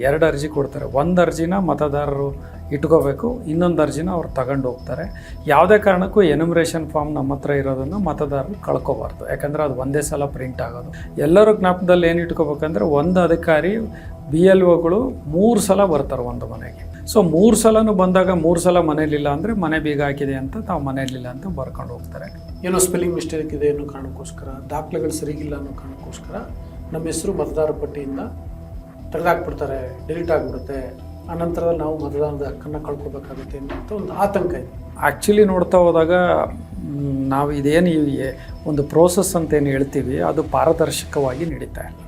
2 ಅರ್ಜಿ ಕೊಡ್ತಾರೆ. ಒಂದು ಅರ್ಜಿನ ಮತದಾರರು ಇಟ್ಕೋಬೇಕು, ಇನ್ನೊಂದು ಅರ್ಜಿನ ಅವ್ರು ತಗೊಂಡು ಹೋಗ್ತಾರೆ. ಯಾವುದೇ ಕಾರಣಕ್ಕೂ ಎನ್ಯುಮರೇಷನ್ ಫಾರ್ಮ್ ನಮ್ಮ ಹತ್ರ ಇರೋದನ್ನು ಮತದಾರರು ಕಳ್ಕೊಬಾರ್ದು. ಯಾಕಂದರೆ ಅದು ಒಂದೇ ಸಲ ಪ್ರಿಂಟ್ ಆಗೋದು. ಎಲ್ಲರೂ ಜ್ಞಾಪಕದಲ್ಲಿ ಏನು ಇಟ್ಕೋಬೇಕಂದ್ರೆ, ಒಂದು ಅಧಿಕಾರಿ BLOಗಳು 3 ಸಲ ಬರ್ತಾರೆ ಒಂದು ಮನೆಗೆ. ಸೊ 3 ಸಲನೂ ಬಂದಾಗ 3 ಸಲ ಮನೇಲಿಲ್ಲ ಅಂದರೆ ಮನೆ ಬೀಗ ಹಾಕಿದೆ ಅಂತ ತಾವು ಮನೇಲಿಲ್ಲ ಅಂತ ಬರ್ಕೊಂಡು ಹೋಗ್ತಾರೆ. ಏನೋ ಸ್ಪೆಲ್ಲಿಂಗ್ ಮಿಸ್ಟೇಕ್ ಇದೆ ಅನ್ನೋ ಕಾರಣಕ್ಕೋಸ್ಕರ, ದಾಖಲೆಗಳು ಸರಿಗಿಲ್ಲ ಅನ್ನೋ ಕಾರಣಕ್ಕೋಸ್ಕರ ನಮ್ಮ ಹೆಸರು ಮತದಾರ ಪಟ್ಟಿಯಿಂದ ತೆಗೆದಾಕ್ಬಿಡ್ತಾರೆ, ಡಿಲೀಟ್ ಆಗಿಬಿಡುತ್ತೆ. ಆನಂತರದಲ್ಲಿ ನಾವು ಮತದಾನದ ಹಕ್ಕನ್ನು ಕಳ್ಕೊಬೇಕಾಗುತ್ತೆ ಅಂತ ಒಂದು ಆತಂಕ ಇದೆ. ಆ್ಯಕ್ಚುಲಿ ನೋಡ್ತಾ ಹೋದಾಗ ನಾವು ಇದೇನು ಒಂದು ಪ್ರೋಸೆಸ್ ಅಂತ ಏನು ಹೇಳ್ತೀವಿ, ಅದು ಪಾರದರ್ಶಕವಾಗಿ ನಡೀತಾ ಇಲ್ಲ.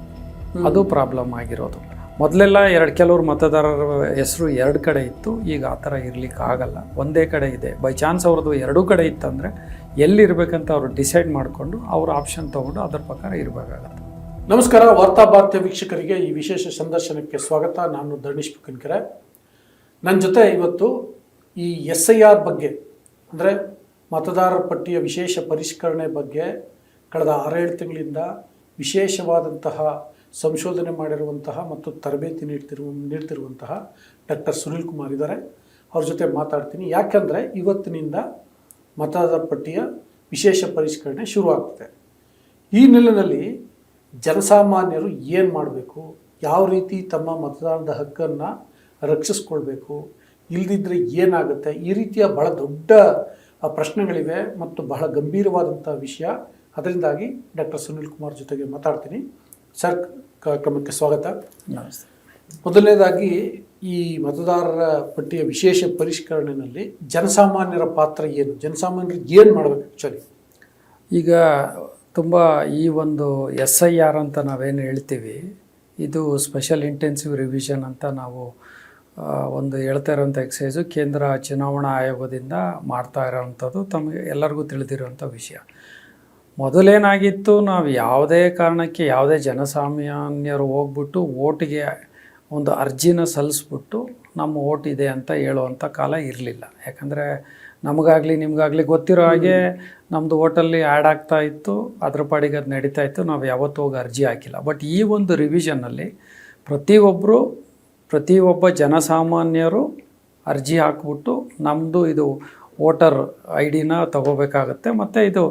ಅದು ಪ್ರಾಬ್ಲಮ್ ಆಗಿರೋದು. ಮೊದಲೆಲ್ಲ ಕೆಲವರು ಮತದಾರರ ಹೆಸರು 2 ಕಡೆ ಇತ್ತು. ಈಗ ಆ ಥರ ಇರಲಿಕ್ಕೆ ಆಗಲ್ಲ, ಒಂದೇ ಕಡೆ ಇದೆ. ಬೈ ಚಾನ್ಸ್ ಅವ್ರದ್ದು 2 ಕಡೆ ಇತ್ತಂದರೆ ಎಲ್ಲಿರಬೇಕಂತ ಅವರು ಡಿಸೈಡ್ ಮಾಡಿಕೊಂಡು ಅವ್ರ ಆಪ್ಷನ್ ತೊಗೊಂಡು ಅದರ ಪ್ರಕಾರ ಇರಬೇಕಾಗತ್ತೆ. ನಮಸ್ಕಾರ, ವಾರ್ತಾ ಭಾರತೀಯ ವೀಕ್ಷಕರಿಗೆ ಈ ವಿಶೇಷ ಸಂದರ್ಶನಕ್ಕೆ ಸ್ವಾಗತ. ನಾನು ಧರ್ಣೀಶ್ ಪುಕ್ಕನ್ಕೆರೆ. ನನ್ನ ಜೊತೆ ಇವತ್ತು ಈ SIR ಬಗ್ಗೆ, ಅಂದರೆ ಮತದಾರರ ಪಟ್ಟಿಯ ವಿಶೇಷ ಪರಿಷ್ಕರಣೆ ಬಗ್ಗೆ ಕಳೆದ 6-7 ತಿಂಗಳಿಂದ ವಿಶೇಷವಾದಂತಹ ಸಂಶೋಧನೆ ಮಾಡಿರುವಂತಹ ಮತ್ತು ತರಬೇತಿ ನೀಡ್ತಿರುವಂತಹ ಡಾಕ್ಟರ್ ಸುನಿಲ್ ಕುಮಾರ್ ಇದ್ದಾರೆ. ಅವ್ರ ಜೊತೆ ಮಾತಾಡ್ತೀನಿ. ಯಾಕಂದರೆ ಇವತ್ತಿನಿಂದ ಮತದಾರರ ಪಟ್ಟಿಯ ವಿಶೇಷ ಪರಿಷ್ಕರಣೆ ಶುರುವಾಗ್ತದೆ. ಈ ನಿಟ್ಟಿನಲ್ಲಿ ಜನಸಾಮಾನ್ಯರು ಏನು ಮಾಡಬೇಕು, ಯಾವ ರೀತಿ ತಮ್ಮ ಮತದಾನದ ಹಕ್ಕನ್ನು ರಕ್ಷಿಸ್ಕೊಳ್ಬೇಕು, ಇಲ್ಲದಿದ್ದರೆ ಏನಾಗುತ್ತೆ, ಈ ರೀತಿಯ ಬಹಳ ದೊಡ್ಡ ಪ್ರಶ್ನೆಗಳಿವೆ ಮತ್ತು ಬಹಳ ಗಂಭೀರವಾದಂಥ ವಿಷಯ. ಅದರಿಂದಾಗಿ ಡಾಕ್ಟರ್ ಸುನಿಲ್ ಕುಮಾರ್ ಜೊತೆಗೆ ಮಾತಾಡ್ತೀನಿ. ಸರ್, ಕಾರ್ಯಕ್ರಮಕ್ಕೆ ಸ್ವಾಗತ. ನಮಸ್ತೆ. ಮೊದಲನೇದಾಗಿ ಈ ಮತದಾರರ ಪಟ್ಟಿಯ ವಿಶೇಷ ಪರಿಷ್ಕರಣೆಯಲ್ಲಿ ಜನಸಾಮಾನ್ಯರ ಪಾತ್ರ ಏನು, ಜನಸಾಮಾನ್ಯರು ಏನು ಮಾಡಬೇಕು ಆ್ಯಕ್ಚುಲಿ? ಈಗ ತುಂಬ ಈ ಒಂದು SIR ಅಂತ ನಾವೇನು ಹೇಳ್ತೀವಿ, ಇದು ಸ್ಪೆಷಲ್ ಇಂಟೆನ್ಸಿವ್ ರಿವಿಷನ್ ಅಂತ ನಾವು ಒಂದು ಹೇಳ್ತಾ ಇರೋಂಥ ಎಕ್ಸೈಸು ಕೇಂದ್ರ ಚುನಾವಣಾ ಆಯೋಗದಿಂದ ಮಾಡ್ತಾ ಇರೋವಂಥದ್ದು ತಮಗೆ ಎಲ್ಲರಿಗೂ ತಿಳಿದಿರೋಂಥ ವಿಷಯ. ಮೊದಲೇನಾಗಿತ್ತು, ನಾವು ಯಾವುದೇ ಕಾರಣಕ್ಕೆ ಯಾವುದೇ ಜನಸಾಮಾನ್ಯರು ಹೋಗ್ಬಿಟ್ಟು ಓಟಿಗೆ ಒಂದು ಅರ್ಜಿನ ಸಲ್ಲಿಸ್ಬಿಟ್ಟು ನಮ್ಮ ಓಟ್ ಇದೆ ಅಂತ ಹೇಳುವಂಥ ಕಾಲ ಇರಲಿಲ್ಲ. ಯಾಕಂದರೆ ನಮಗಾಗಲಿ ನಿಮಗಾಗಲಿ ಗೊತ್ತಿರೋ ಹಾಗೆ ನಮ್ಮದು ಓಟಲ್ಲಿ ಆ್ಯಡ್ ಆಗ್ತಾ ಇತ್ತು, ಅದ್ರ ಪಾಡಿಗೆ ಅದು ನಡೀತಾ ಇತ್ತು. ನಾವು ಯಾವತ್ತೂ ಹೋಗಿ ಅರ್ಜಿ ಹಾಕಿಲ್ಲ. ಬಟ್ ಈ ಒಂದು ರಿವಿಷನ್ನಲ್ಲಿ ಪ್ರತಿಯೊಬ್ಬ ಜನಸಾಮಾನ್ಯರು ಅರ್ಜಿ ಹಾಕ್ಬಿಟ್ಟು ನಮ್ಮದು ಇದು ವೋಟರ್ ID-ನ ತಗೋಬೇಕಾಗತ್ತೆ. ಮತ್ತು ಇದು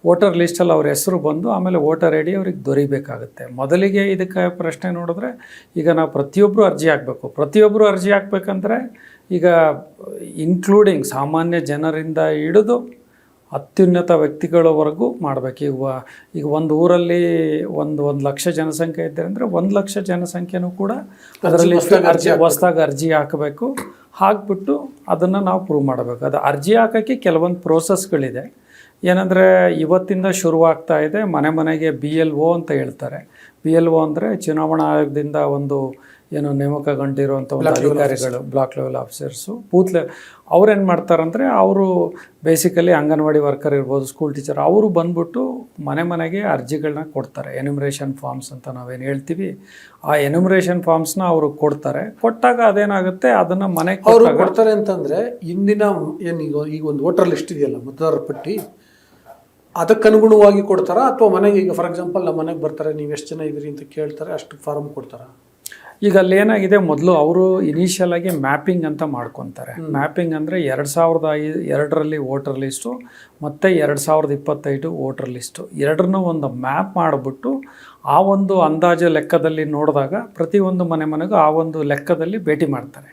ವೋಟರ್ ಲಿಸ್ಟಲ್ಲಿ ಅವ್ರ ಹೆಸರು ಬಂದು ಆಮೇಲೆ ವೋಟರ್ ID ಅವ್ರಿಗೆ ದೊರಿಬೇಕಾಗುತ್ತೆ. ಮೊದಲಿಗೆ ಇದಕ್ಕೆ ಪ್ರಶ್ನೆ ನೋಡಿದ್ರೆ, ಈಗ ನಾವು ಪ್ರತಿಯೊಬ್ಬರು ಅರ್ಜಿ ಹಾಕಬೇಕು. ಪ್ರತಿಯೊಬ್ಬರು ಅರ್ಜಿ ಹಾಕ್ಬೇಕಂದ್ರೆ ಈಗ ಇನ್ಕ್ಲೂಡಿಂಗ್ ಸಾಮಾನ್ಯ ಜನರಿಂದ ಹಿಡಿದು ಅತ್ಯುನ್ನತ ವ್ಯಕ್ತಿಗಳವರೆಗೂ ಮಾಡಬೇಕು. ಈಗ ಒಂದು ಊರಲ್ಲಿ ಒಂದು ಲಕ್ಷ ಜನಸಂಖ್ಯೆ ಇದ್ದರೆ ಅಂದರೆ 1 ಲಕ್ಷ ಜನಸಂಖ್ಯೆನೂ ಕೂಡ ಅದರಲ್ಲಿ ಹೊಸದಾಗಿ ಅರ್ಜಿ ಹಾಕಬೇಕು. ಹಾಕ್ಬಿಟ್ಟು ಅದನ್ನು ನಾವು ಪ್ರೂವ್ ಮಾಡಬೇಕು. ಅದು ಅರ್ಜಿ ಹಾಕೋಕ್ಕೆ ಕೆಲವೊಂದು ಪ್ರೋಸೆಸ್ಗಳಿದೆ. ಏನಂದರೆ ಇವತ್ತಿಂದ ಶುರುವಾಗ್ತಾ ಇದೆ. ಮನೆಗೆ BLO ಅಂತ ಹೇಳ್ತಾರೆ. BLO ಅಂದರೆ ಚುನಾವಣಾ ಆಯೋಗದಿಂದ ಒಂದು ಏನು ನೇಮಕಗೊಂಡಿರುವಂಥ ಒಂದು ಅಧಿಕಾರಿಗಳು, ಬ್ಲಾಕ್ ಲೆವೆಲ್ ಆಫೀಸರ್ಸು, ಅವ್ರೇನು ಮಾಡ್ತಾರಂದರೆ, ಅವರು ಬೇಸಿಕಲಿ ಅಂಗನವಾಡಿ ವರ್ಕರ್ ಇರ್ಬೋದು, ಸ್ಕೂಲ್ ಟೀಚರ್, ಅವರು ಬಂದ್ಬಿಟ್ಟು ಮನೆಗೆ ಅರ್ಜಿಗಳನ್ನ ಕೊಡ್ತಾರೆ. ಎನ್ಯುಮರೇಷನ್ ಫಾರ್ಮ್ಸ್ ಅಂತ ನಾವೇನು ಹೇಳ್ತೀವಿ, ಆ ಎನ್ಯುಮರೇಷನ್ ಫಾರ್ಮ್ಸ್ನ ಅವರು ಕೊಡ್ತಾರೆ. ಕೊಟ್ಟಾಗ ಅದೇನಾಗುತ್ತೆ, ಅದನ್ನು ಮನೆಗೆ ಅವರು ಕೊಡ್ತಾರೆ ಅಂತಂದರೆ, ಇಂದಿನ ಈಗ ಒಂದು ವೋಟರ್ ಲಿಸ್ಟ್ ಇದೆಯಲ್ಲ, ಮತದಾರರ ಪಟ್ಟಿ, ಅದಕ್ಕನುಗುಣವಾಗಿ ಕೊಡ್ತಾರಾ ಅಥವಾ ಮನೆಗೆ, ಈಗ ಫಾರ್ ಎಕ್ಸಾಂಪಲ್ ನಮ್ಮ ಮನೆಗೆ ಬರ್ತಾರೆ, ನೀವು ಎಷ್ಟು ಜನ ಇದ್ದೀರಿ ಅಂತ ಕೇಳ್ತಾರೆ, ಅಷ್ಟು ಫಾರ್ಮ್ ಕೊಡ್ತಾರಾ? ಈಗ ಅಲ್ಲೇನಾಗಿದೆ, ಮೊದಲು ಅವರು ಇನಿಷಿಯಲ್ ಆಗಿ ಮ್ಯಾಪಿಂಗ್ ಅಂತ ಮಾಡ್ಕೊತಾರೆ. ಮ್ಯಾಪಿಂಗ್ ಅಂದರೆ 2002ರಲ್ಲಿ ವೋಟರ್ ಲಿಸ್ಟು ಮತ್ತು 2025 ವೋಟರ್ ಲಿಸ್ಟು ಎರಡನ್ನೂ ಒಂದು ಮ್ಯಾಪ್ ಮಾಡಿಬಿಟ್ಟು ಆ ಒಂದು ಅಂದಾಜು ಲೆಕ್ಕದಲ್ಲಿ ನೋಡಿದಾಗ ಪ್ರತಿಯೊಂದು ಮನೆಗೂ ಆ ಒಂದು ಲೆಕ್ಕದಲ್ಲಿ ಭೇಟಿ ಮಾಡ್ತಾರೆ.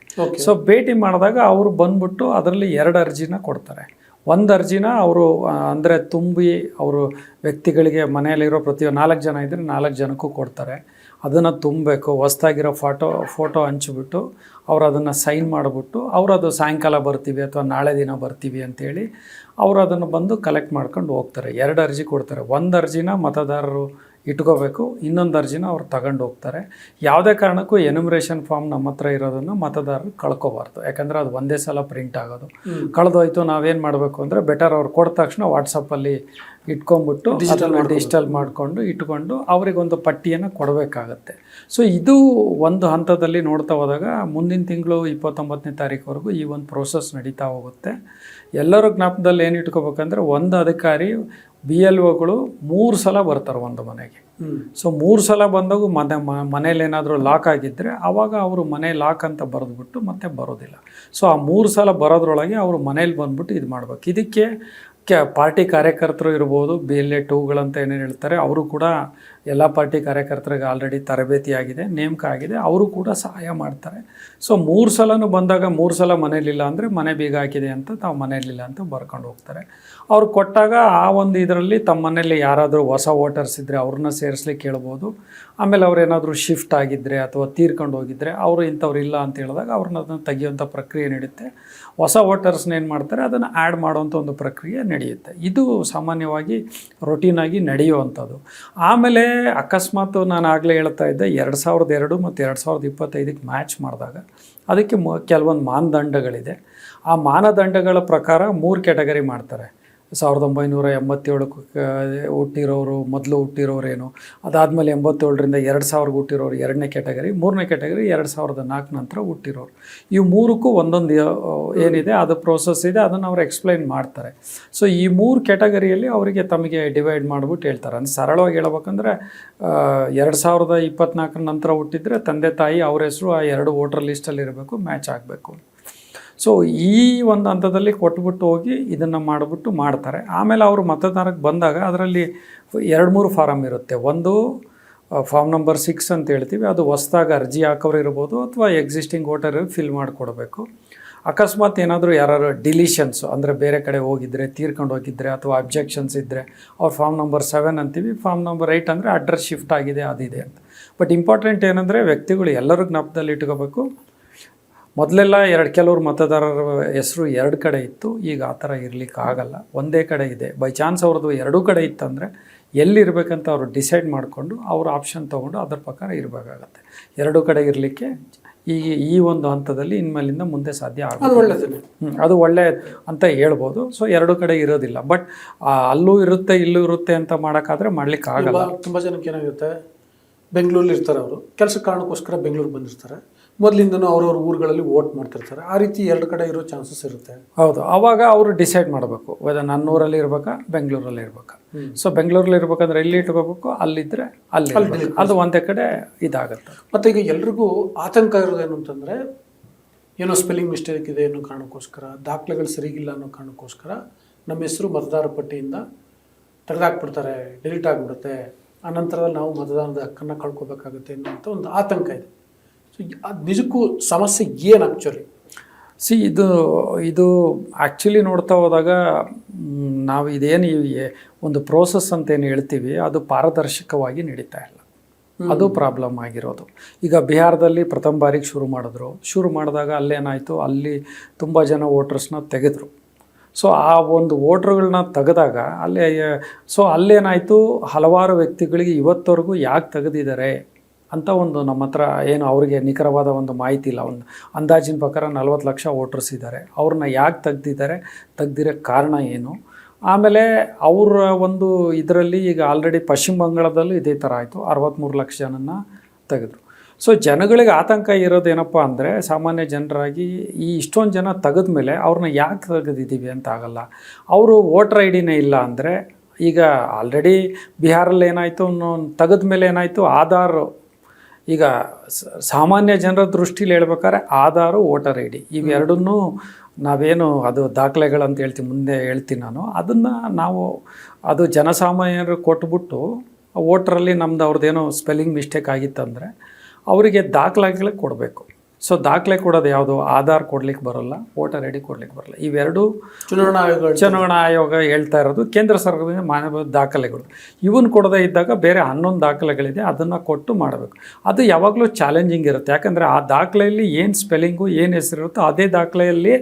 ಸೊ ಭೇಟಿ ಮಾಡಿದಾಗ ಅವರು ಬಂದ್ಬಿಟ್ಟು ಅದರಲ್ಲಿ 2 ಅರ್ಜಿನ ಕೊಡ್ತಾರೆ. ಒಂದು ಅರ್ಜಿನ ಅವರು ಅಂದರೆ ತುಂಬಿ ಅವರು ವ್ಯಕ್ತಿಗಳಿಗೆ ಮನೆಯಲ್ಲಿರೋ 4 ಜನ ಇದ್ದರೆ 4 ಜನಕ್ಕೂ ಕೊಡ್ತಾರೆ. ಅದನ್ನು ತುಂಬಬೇಕು. ಹೊಸ್ದಾಗಿರೋ ಫೋಟೋ ಹಂಚಿಬಿಟ್ಟು ಅವರು ಅದನ್ನು ಸೈನ್ ಮಾಡಿಬಿಟ್ಟು ಅವರು ಅದು ಸಾಯಂಕಾಲ ಬರ್ತೀವಿ ಅಥವಾ ನಾಳೆ ದಿನ ಬರ್ತೀವಿ ಅಂತೇಳಿ ಅವರು ಅದನ್ನು ಬಂದು ಕಲೆಕ್ಟ್ ಮಾಡ್ಕೊಂಡು ಹೋಗ್ತಾರೆ. 2 ಅರ್ಜಿ ಕೊಡ್ತಾರೆ. ಒಂದು ಅರ್ಜಿನ ಮತದಾರರು ಇಟ್ಕೋಬೇಕು, ಇನ್ನೊಂದು ಅರ್ಜಿನ ಅವ್ರು ತಗೊಂಡು ಹೋಗ್ತಾರೆ. ಯಾವುದೇ ಕಾರಣಕ್ಕೂ ಎನ್ಯುಮರೇಷನ್ ಫಾರ್ಮ್ ನಮ್ಮ ಹತ್ರ ಇರೋದನ್ನು ಮತದಾರರು ಕಳ್ಕೊಬಾರ್ದು. ಯಾಕಂದರೆ ಅದು ಒಂದೇ ಸಲ ಪ್ರಿಂಟ್ ಆಗೋದು. ಕಳೆದೋಯ್ತು, ನಾವೇನು ಮಾಡಬೇಕು ಅಂದರೆ, ಬೆಟರ್ ಅವ್ರು ಕೊಟ್ಟ ತಕ್ಷಣ ವಾಟ್ಸಪ್ಪಲ್ಲಿ ಇಟ್ಕೊಂಡ್ಬಿಟ್ಟು ಡಿಜಿಟಲ್ ಇಟ್ಕೊಂಡು ಅವರಿಗೊಂದು ಪಟ್ಟಿಯನ್ನು ಕೊಡಬೇಕಾಗತ್ತೆ. ಸೊ ಇದು ಒಂದು ಹಂತದಲ್ಲಿ ನೋಡ್ತಾ ಹೋದಾಗ ಮುಂದಿನ ತಿಂಗಳು 29ನೇ ತಾರೀಕುವರೆಗೂ ಈ ಒಂದು ಪ್ರೋಸೆಸ್ ನಡೀತಾ ಹೋಗುತ್ತೆ. ಎಲ್ಲರೂ ಜ್ಞಾಪಕದಲ್ಲಿ ಏನು ಇಟ್ಕೋಬೇಕಂದ್ರೆ, ಒಂದು ಅಧಿಕಾರಿ BLOಗಳು 3 ಸಲ ಬರ್ತಾರೆ ಒಂದು ಮನೆಗೆ. ಸೊ 3 ಸಲ ಬಂದಾಗ ಮನೇಲಿ ಏನಾದರೂ ಲಾಕ್ ಆಗಿದ್ದರೆ ಆವಾಗ ಅವರು ಮನೆ ಲಾಕ್ ಅಂತ ಬರೆದ್ಬಿಟ್ಟು ಮತ್ತೆ ಬರೋದಿಲ್ಲ. ಸೊ ಆ 3 ಸಲ ಬರೋದ್ರೊಳಗೆ ಅವರು ಮನೇಲಿ ಬಂದ್ಬಿಟ್ಟು ಇದು ಮಾಡ್ಬೇಕು. ಇದಕ್ಕೆ ಪಾರ್ಟಿ ಕಾರ್ಯಕರ್ತರು ಇರ್ಬೋದು, BLA2ಗಳಂತ ಏನೇನು ಹೇಳ್ತಾರೆ, ಅವರು ಕೂಡ ಎಲ್ಲ ಪಾರ್ಟಿ ಕಾರ್ಯಕರ್ತರಿಗೆ ಆಲ್ರೆಡಿ ತರಬೇತಿ ಆಗಿದೆ, ನೇಮಕ ಆಗಿದೆ, ಅವರು ಕೂಡ ಸಹಾಯ ಮಾಡ್ತಾರೆ. ಸೊ 3 ಸಲನೂ ಬಂದಾಗ 3 ಸಲ ಮನೇಲಿಲ್ಲ ಅಂದರೆ ಮನೆ ಬೀಗ ಹಾಕಿದೆ ಅಂತ ತಾವು ಮನೇಲಿಲ್ಲ ಅಂತ ಬರ್ಕೊಂಡು ಹೋಗ್ತಾರೆ. ಅವ್ರು ಕೊಟ್ಟಾಗ ಆ ಒಂದು ಇದರಲ್ಲಿ ತಮ್ಮ ಮನೇಲಿ ಯಾರಾದರೂ ಹೊಸ ವೋಟರ್ಸ್ ಇದ್ದರೆ ಅವ್ರನ್ನ ಸೇರಿಸ್ಲಿಕ್ಕೆ ಹೇಳ್ಬೋದು. ಆಮೇಲೆ ಅವ್ರು ಏನಾದರೂ ಶಿಫ್ಟ್ ಆಗಿದ್ದರೆ ಅಥವಾ ತೀರ್ಕೊಂಡು ಹೋಗಿದ್ದರೆ ಅವರು ಇಂಥವ್ರು ಇಲ್ಲ ಅಂತ ಹೇಳಿದಾಗ ಅವ್ರನ್ನ ಅದನ್ನು ತೆಗಿಯುವಂಥ ಪ್ರಕ್ರಿಯೆ ನಡೆಯುತ್ತೆ. ಹೊಸ ವೋಟರ್ಸ್ನ ಏನು ಮಾಡ್ತಾರೆ ಅದನ್ನು ಆ್ಯಡ್ ಮಾಡುವಂಥ ಒಂದು ಪ್ರಕ್ರಿಯೆ ನಡೆಯುತ್ತೆ. ಇದು ಸಾಮಾನ್ಯವಾಗಿ ರೊಟೀನಾಗಿ ನಡೆಯುವಂಥದ್ದು. ಆಮೇಲೆ ಅಕಸ್ಮಾತ್ ನಾನು ಆಗಲೇ ಹೇಳ್ತಾ ಇದ್ದೆ 2002 ಮತ್ತು 2025ಕ್ಕೆ ಮ್ಯಾಚ್ ಮಾಡಿದಾಗ ಅದಕ್ಕೆ ಕೆಲವೊಂದು ಮಾನದಂಡಗಳಿದೆ. ಆ ಮಾನದಂಡಗಳ ಪ್ರಕಾರ 3 ಕ್ಯಾಟಗರಿ ಮಾಡ್ತಾರೆ. 1987ಕ್ಕೆ ಹುಟ್ಟಿರೋರು ಮೊದಲು ಹುಟ್ಟಿರೋರೇನು, ಅದಾದಮೇಲೆ 87ರಿಂದ 2000ಗೆ ಹುಟ್ಟಿರೋರು 2ನೇ ಕ್ಯಾಟಗರಿ, 3ನೇ ಕ್ಯಾಟಗರಿ 2004 ನಂತರ ಹುಟ್ಟಿರೋರು. ಇವು 3ಕ್ಕೂ ಒಂದೊಂದು ಏನಿದೆ ಅದು ಪ್ರೋಸೆಸ್ ಇದೆ, ಅದನ್ನು ಅವ್ರು ಎಕ್ಸ್ಪ್ಲೈನ್ ಮಾಡ್ತಾರೆ. ಸೊ ಈ 3 ಕ್ಯಾಟಗರಿಯಲ್ಲಿ ಅವರಿಗೆ ತಮಗೆ ಡಿವೈಡ್ ಮಾಡಿಬಿಟ್ಟು ಹೇಳ್ತಾರೆ. ಅಂದರೆ ಸರಳವಾಗಿ ಹೇಳ್ಬೇಕಂದ್ರೆ 2024 ನಂತರ ಹುಟ್ಟಿದರೆ ತಂದೆ ತಾಯಿ ಅವ್ರ ಹೆಸರು ಆ 2 ವೋಟರ್ ಲಿಸ್ಟಲ್ಲಿ ಇರಬೇಕು, ಮ್ಯಾಚ್ ಆಗಬೇಕು. ಸೊ ಈ ಒಂದು ಹಂತದಲ್ಲಿ ಕೊಟ್ಬಿಟ್ಟು ಹೋಗಿ ಇದನ್ನು ಮಾಡಿಬಿಟ್ಟು ಮಾಡ್ತಾರೆ. ಆಮೇಲೆ ಅವರು ಮತದಾರಕ್ಕೆ ಬಂದಾಗ ಅದರಲ್ಲಿ 2-3 ಫಾರಮ್ ಇರುತ್ತೆ. ಒಂದು ಫಾರ್ಮ್ ನಂಬರ್ 6 ಅಂತ ಹೇಳ್ತೀವಿ, ಅದು ಹೊಸ್ದಾಗಿ ಅರ್ಜಿ ಹಾಕೋರು ಇರ್ಬೋದು ಅಥವಾ ಎಕ್ಸಿಸ್ಟಿಂಗ್ ವೋಟರ್ ಫಿಲ್ ಮಾಡಿಕೊಡ್ಬೇಕು. ಅಕಸ್ಮಾತ್ ಏನಾದರೂ ಯಾರು ಡಿಲೀಷನ್ಸು ಅಂದರೆ ಬೇರೆ ಕಡೆ ಹೋಗಿದ್ದರೆ, ತೀರ್ಕೊಂಡು ಹೋಗಿದ್ದರೆ ಅಥವಾ ಅಬ್ಜೆಕ್ಷನ್ಸ್ ಇದ್ದರೆ ಅವ್ರು ಫಾರ್ಮ್ ನಂಬರ್ 7 ಅಂತೀವಿ. ಫಾರ್ಮ್ ನಂಬರ್ 8 ಅಂದರೆ ಅಡ್ರೆಸ್ ಶಿಫ್ಟ್ ಆಗಿದೆ ಅದಿದೆ ಅಂತ. ಬಟ್ ಇಂಪಾರ್ಟೆಂಟ್ ಏನಂದರೆ ವ್ಯಕ್ತಿಗಳು ಎಲ್ಲರೂ ಜ್ಞಾಪಕದಲ್ಲಿ ಇಟ್ಕೋಬೇಕು. ಮೊದಲೆಲ್ಲ ಕೆಲವರು ಮತದಾರರ ಹೆಸರು 2 ಕಡೆ ಇತ್ತು, ಈಗ ಆ ಥರ ಇರಲಿಕ್ಕೆ ಆಗಲ್ಲ, ಒಂದೇ ಕಡೆ ಇದೆ. ಬೈ ಚಾನ್ಸ್ ಅವ್ರದ್ದು 2 ಕಡೆ ಇತ್ತಂದರೆ ಎಲ್ಲಿರಬೇಕಂತ ಅವರು ಡಿಸೈಡ್ ಮಾಡಿಕೊಂಡು ಅವ್ರ ಆಪ್ಷನ್ ತೊಗೊಂಡು ಅದ್ರ ಪ್ರಕಾರ ಇರಬೇಕಾಗತ್ತೆ. 2 ಕಡೆ ಇರಲಿಕ್ಕೆ ಈ ಒಂದು ಹಂತದಲ್ಲಿ ಇನ್ಮೇಲಿಂದ ಮುಂದೆ ಸಾಧ್ಯ ಆಗುತ್ತೆ. ಅದು ಒಳ್ಳೆ ಅಂತ ಹೇಳ್ಬೋದು. ಸೊ 2 ಕಡೆ ಇರೋದಿಲ್ಲ, ಬಟ್ ಅಲ್ಲೂ ಇರುತ್ತೆ ಇಲ್ಲೂ ಇರುತ್ತೆ ಅಂತ ಮಾಡೋಕ್ಕಾದ್ರೆ ಮಾಡ್ಲಿಕ್ಕೆ ಆಗಲ್ಲ. ತುಂಬ ಜನಕ್ಕೆ ಏನಾಗುತ್ತೆ, ಬೆಂಗಳೂರಲ್ಲಿ ಇರ್ತಾರೆ, ಅವರು ಕೆಲಸ ಕಾರಣಕ್ಕೋಸ್ಕರ ಬೆಂಗಳೂರು ಬಂದಿರ್ತಾರೆ, ಮೊದಲಿಂದನೂ ಅವ್ರವ್ರ ಊರುಗಳಲ್ಲಿ ವೋಟ್ ಮಾಡ್ತಿರ್ತಾರೆ. ಆ ರೀತಿ 2 ಕಡೆ ಇರೋ ಚಾನ್ಸಸ್ ಇರುತ್ತೆ. ಹೌದು, ಆವಾಗ ಅವರು ಡಿಸೈಡ್ ಮಾಡಬೇಕು, ನನ್ನ ಊರಲ್ಲಿ ಇರ್ಬೇಕಾ ಬೆಂಗಳೂರಲ್ಲಿ ಇರ್ಬೇಕಾ. ಸೊ ಬೆಂಗಳೂರಲ್ಲಿ ಇರ್ಬೇಕಂದ್ರೆ ಇಲ್ಲಿ ಇಟ್ಕೋಬೇಕು, ಅಲ್ಲಿದ್ದರೆ ಅಲ್ಲಿ ಅದು ಒಂದೇ ಕಡೆ ಇದಾಗುತ್ತೆ. ಮತ್ತು ಈಗ ಎಲ್ರಿಗೂ ಆತಂಕ ಇರೋದೇನು ಅಂತಂದರೆ, ಏನೋ ಸ್ಪೆಲ್ಲಿಂಗ್ ಮಿಸ್ಟೇಕ್ ಇದೆ ಅನ್ನೋ ಕಾರಣಕ್ಕೋಸ್ಕರ, ದಾಖಲೆಗಳು ಸರಿಗಿಲ್ಲ ಅನ್ನೋ ಕಾರಣಕ್ಕೋಸ್ಕರ ನಮ್ಮ ಹೆಸರು ಮತದಾರ ಪಟ್ಟಿಯಿಂದ ತೆಗೆದಾಕ್ಬಿಡ್ತಾರೆ, ಡಿಲೀಟ್ ಆಗಿಬಿಡುತ್ತೆ, ಆನಂತರದಲ್ಲಿ ನಾವು ಮತದಾನದ ಹಕ್ಕನ್ನು ಕಳ್ಕೊಬೇಕಾಗುತ್ತೆ ಅನ್ನೋಂಥ ಒಂದು ಆತಂಕ ಇದೆ. ಸೊ ಅದು ನಿಜಕ್ಕೂ ಸಮಸ್ಯೆ ಏನು ಆ್ಯಕ್ಚುಲಿ? ಇದು ಆ್ಯಕ್ಚುಲಿ ನೋಡ್ತಾ ಹೋದಾಗ ನಾವು ಇದೇನು ಒಂದು ಪ್ರೋಸೆಸ್ ಅಂತ ಏನು ಹೇಳ್ತೀವಿ ಅದು ಪಾರದರ್ಶಕವಾಗಿ ನಡೀತಾ ಇಲ್ಲ, ಅದು ಪ್ರಾಬ್ಲಮ್ ಆಗಿರೋದು. ಈಗ ಬಿಹಾರದಲ್ಲಿ ಪ್ರಥಮ ಬಾರಿಗೆ ಶುರು ಮಾಡಿದಾಗ ಅಲ್ಲೇನಾಯಿತು, ಅಲ್ಲಿ ತುಂಬ ಜನ ವೋಟರ್ಸ್ನ ತೆಗೆದ್ರು. ಸೊ ಆ ಒಂದು ವೋಟ್ರುಗಳನ್ನ ತೆಗೆದಾಗ ಅಲ್ಲೇನಾಯಿತು, ಹಲವಾರು ವ್ಯಕ್ತಿಗಳಿಗೆ ಇವತ್ತವರೆಗೂ ಯಾಕೆ ತೆಗೆದಿದ್ದಾರೆ ಅಂತ ಒಂದು ನಮ್ಮ ಹತ್ರ ಏನು ಅವರಿಗೆ ನಿಖರವಾದ ಒಂದು ಮಾಹಿತಿ ಇಲ್ಲ. ಒಂದು ಅಂದಾಜಿನ ಪ್ರಕಾರ 40 ಲಕ್ಷ ವೋಟರ್ಸ್ ಇದ್ದಾರೆ, ಅವ್ರನ್ನ ಯಾಕೆ ತೆಗ್ದಿರೋ ಕಾರಣ ಏನು. ಆಮೇಲೆ ಅವರ ಒಂದು ಇದರಲ್ಲಿ ಈಗ ಆಲ್ರೆಡಿ ಪಶ್ಚಿಮ ಬಂಗಾಳದಲ್ಲೂ ಇದೇ ಥರ ಆಯಿತು, 63 ಲಕ್ಷ ಜನನ ತೆಗೆದ್ರು. ಸೊ ಜನಗಳಿಗೆ ಆತಂಕ ಇರೋದೇನಪ್ಪ ಅಂದರೆ, ಸಾಮಾನ್ಯ ಜನರಾಗಿ ಇಷ್ಟೊಂದು ಜನ ತೆಗೆದ ಮೇಲೆ ಅವ್ರನ್ನ ಯಾಕೆ ತೆಗೆದಿದ್ದೀವಿ ಅಂತ ಆಗಲ್ಲ. ಅವರು ವೋಟರ್ ID-ನೇ ಇಲ್ಲ ಅಂದರೆ, ಈಗ ಆಲ್ರೆಡಿ ಬಿಹಾರಲ್ಲಿ ಏನಾಯಿತು, ತೆಗೆದ ಮೇಲೆ ಏನಾಯಿತು, ಆಧಾರ್, ಈಗ ಸಾಮಾನ್ಯ ಜನರ ದೃಷ್ಟಿಲಿ ಹೇಳ್ಬೇಕಾದ್ರೆ ಆಧಾರು ವೋಟರ್ ID ಇವೆರಡನ್ನೂ ನಾವೇನು ಅದು ದಾಖಲೆಗಳಂತ ಮುಂದೆ ಹೇಳ್ತೀನಿ ನಾನು, ಅದನ್ನು ನಾವು ಅದು ಜನಸಾಮಾನ್ಯರು ಕೊಟ್ಬಿಟ್ಟು ವೋಟ್ರಲ್ಲಿ ನಮ್ದು ಅವ್ರದ್ದೇನೋ ಸ್ಪೆಲ್ಲಿಂಗ್ ಮಿಸ್ಟೇಕ್ ಆಗಿತ್ತಂದರೆ ಅವರಿಗೆ ದಾಖಲೆಗಳೇ ಕೊಡಬೇಕು. ಸೊ ದಾಖಲೆ ಕೊಡೋದು ಯಾವುದು, ಆಧಾರ್ ಕೊಡ್ಲಿಕ್ಕೆ ಬರೋಲ್ಲ, ವೋಟರ್ ID ಕೊಡ್ಲಿಕ್ಕೆ ಬರೋಲ್ಲ. ಇವೆರಡು ಚುನಾವಣಾ ಆಯೋಗ ಹೇಳ್ತಾ ಇರೋದು. ಕೇಂದ್ರ ಸರ್ಕಾರದಿಂದ ಮಾನ್ಯ ದಾಖಲೆಗಳು ಇವನ್ನ ಕೊಡದೇ ಇದ್ದಾಗ ಬೇರೆ 11 ದಾಖಲೆಗಳಿದೆ, ಅದನ್ನು ಕೊಟ್ಟು ಮಾಡಬೇಕು. ಅದು ಯಾವಾಗಲೂ ಚಾಲೆಂಜಿಂಗ್ ಇರುತ್ತೆ, ಯಾಕಂದರೆ ಆ ದಾಖಲೆಯಲ್ಲಿ ಏನು ಸ್ಪೆಲ್ಲಿಂಗು ಏನು ಹೆಸರಿರುತ್ತೋ ಅದೇ ದಾಖಲೆಯಲ್ಲಿ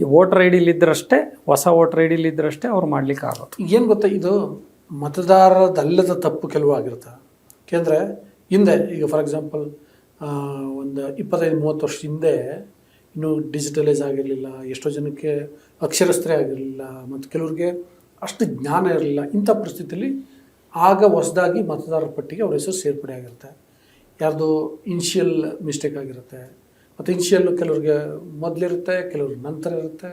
ಈ ವೋಟರ್ ID-ಲಿದ್ದರಷ್ಟೇ, ಹೊಸ ವೋಟರ್ ID-ಲಿದ್ದರಷ್ಟೇ ಅವ್ರು ಮಾಡ್ಲಿಕ್ಕೆ ಆಗೋದು. ಏನು ಗೊತ್ತಾ, ಇದು ಮತದಾರರದಲ್ಲದ ತಪ್ಪು ಕೆಲವು ಆಗಿರುತ್ತೆ. ಯಾಕೆಂದರೆ ಹಿಂದೆ ಈಗ ಫಾರ್ ಎಕ್ಸಾಂಪಲ್ ಒಂದು 25-30 ವರ್ಷ ಹಿಂದೆ ಇನ್ನೂ ಡಿಜಿಟಲೈಸ್ ಆಗಿರಲಿಲ್ಲ, ಎಷ್ಟೋ ಜನಕ್ಕೆ ಅಕ್ಷರಸ್ಥರೇ ಆಗಿರಲಿಲ್ಲ, ಮತ್ತು ಕೆಲವ್ರಿಗೆ ಅಷ್ಟು ಜ್ಞಾನ ಇರಲಿಲ್ಲ. ಇಂಥ ಪರಿಸ್ಥಿತಿಯಲ್ಲಿ ಆಗ ಹೊಸದಾಗಿ ಮತದಾರರ ಪಟ್ಟಿಗೆ ಅವ್ರ ಹೆಸರು ಸೇರ್ಪಡೆ ಆಗಿರುತ್ತೆ, ಯಾರ್ದು ಇನ್ಷಿಯಲ್ ಮಿಸ್ಟೇಕ್ ಆಗಿರುತ್ತೆ. ಮತ್ತು ಇನ್ಷಿಯಲ್ಲು ಕೆಲವ್ರಿಗೆ ಮೊದಲಿರುತ್ತೆ, ಕೆಲವ್ರಿಗೆ ನಂತರ ಇರುತ್ತೆ.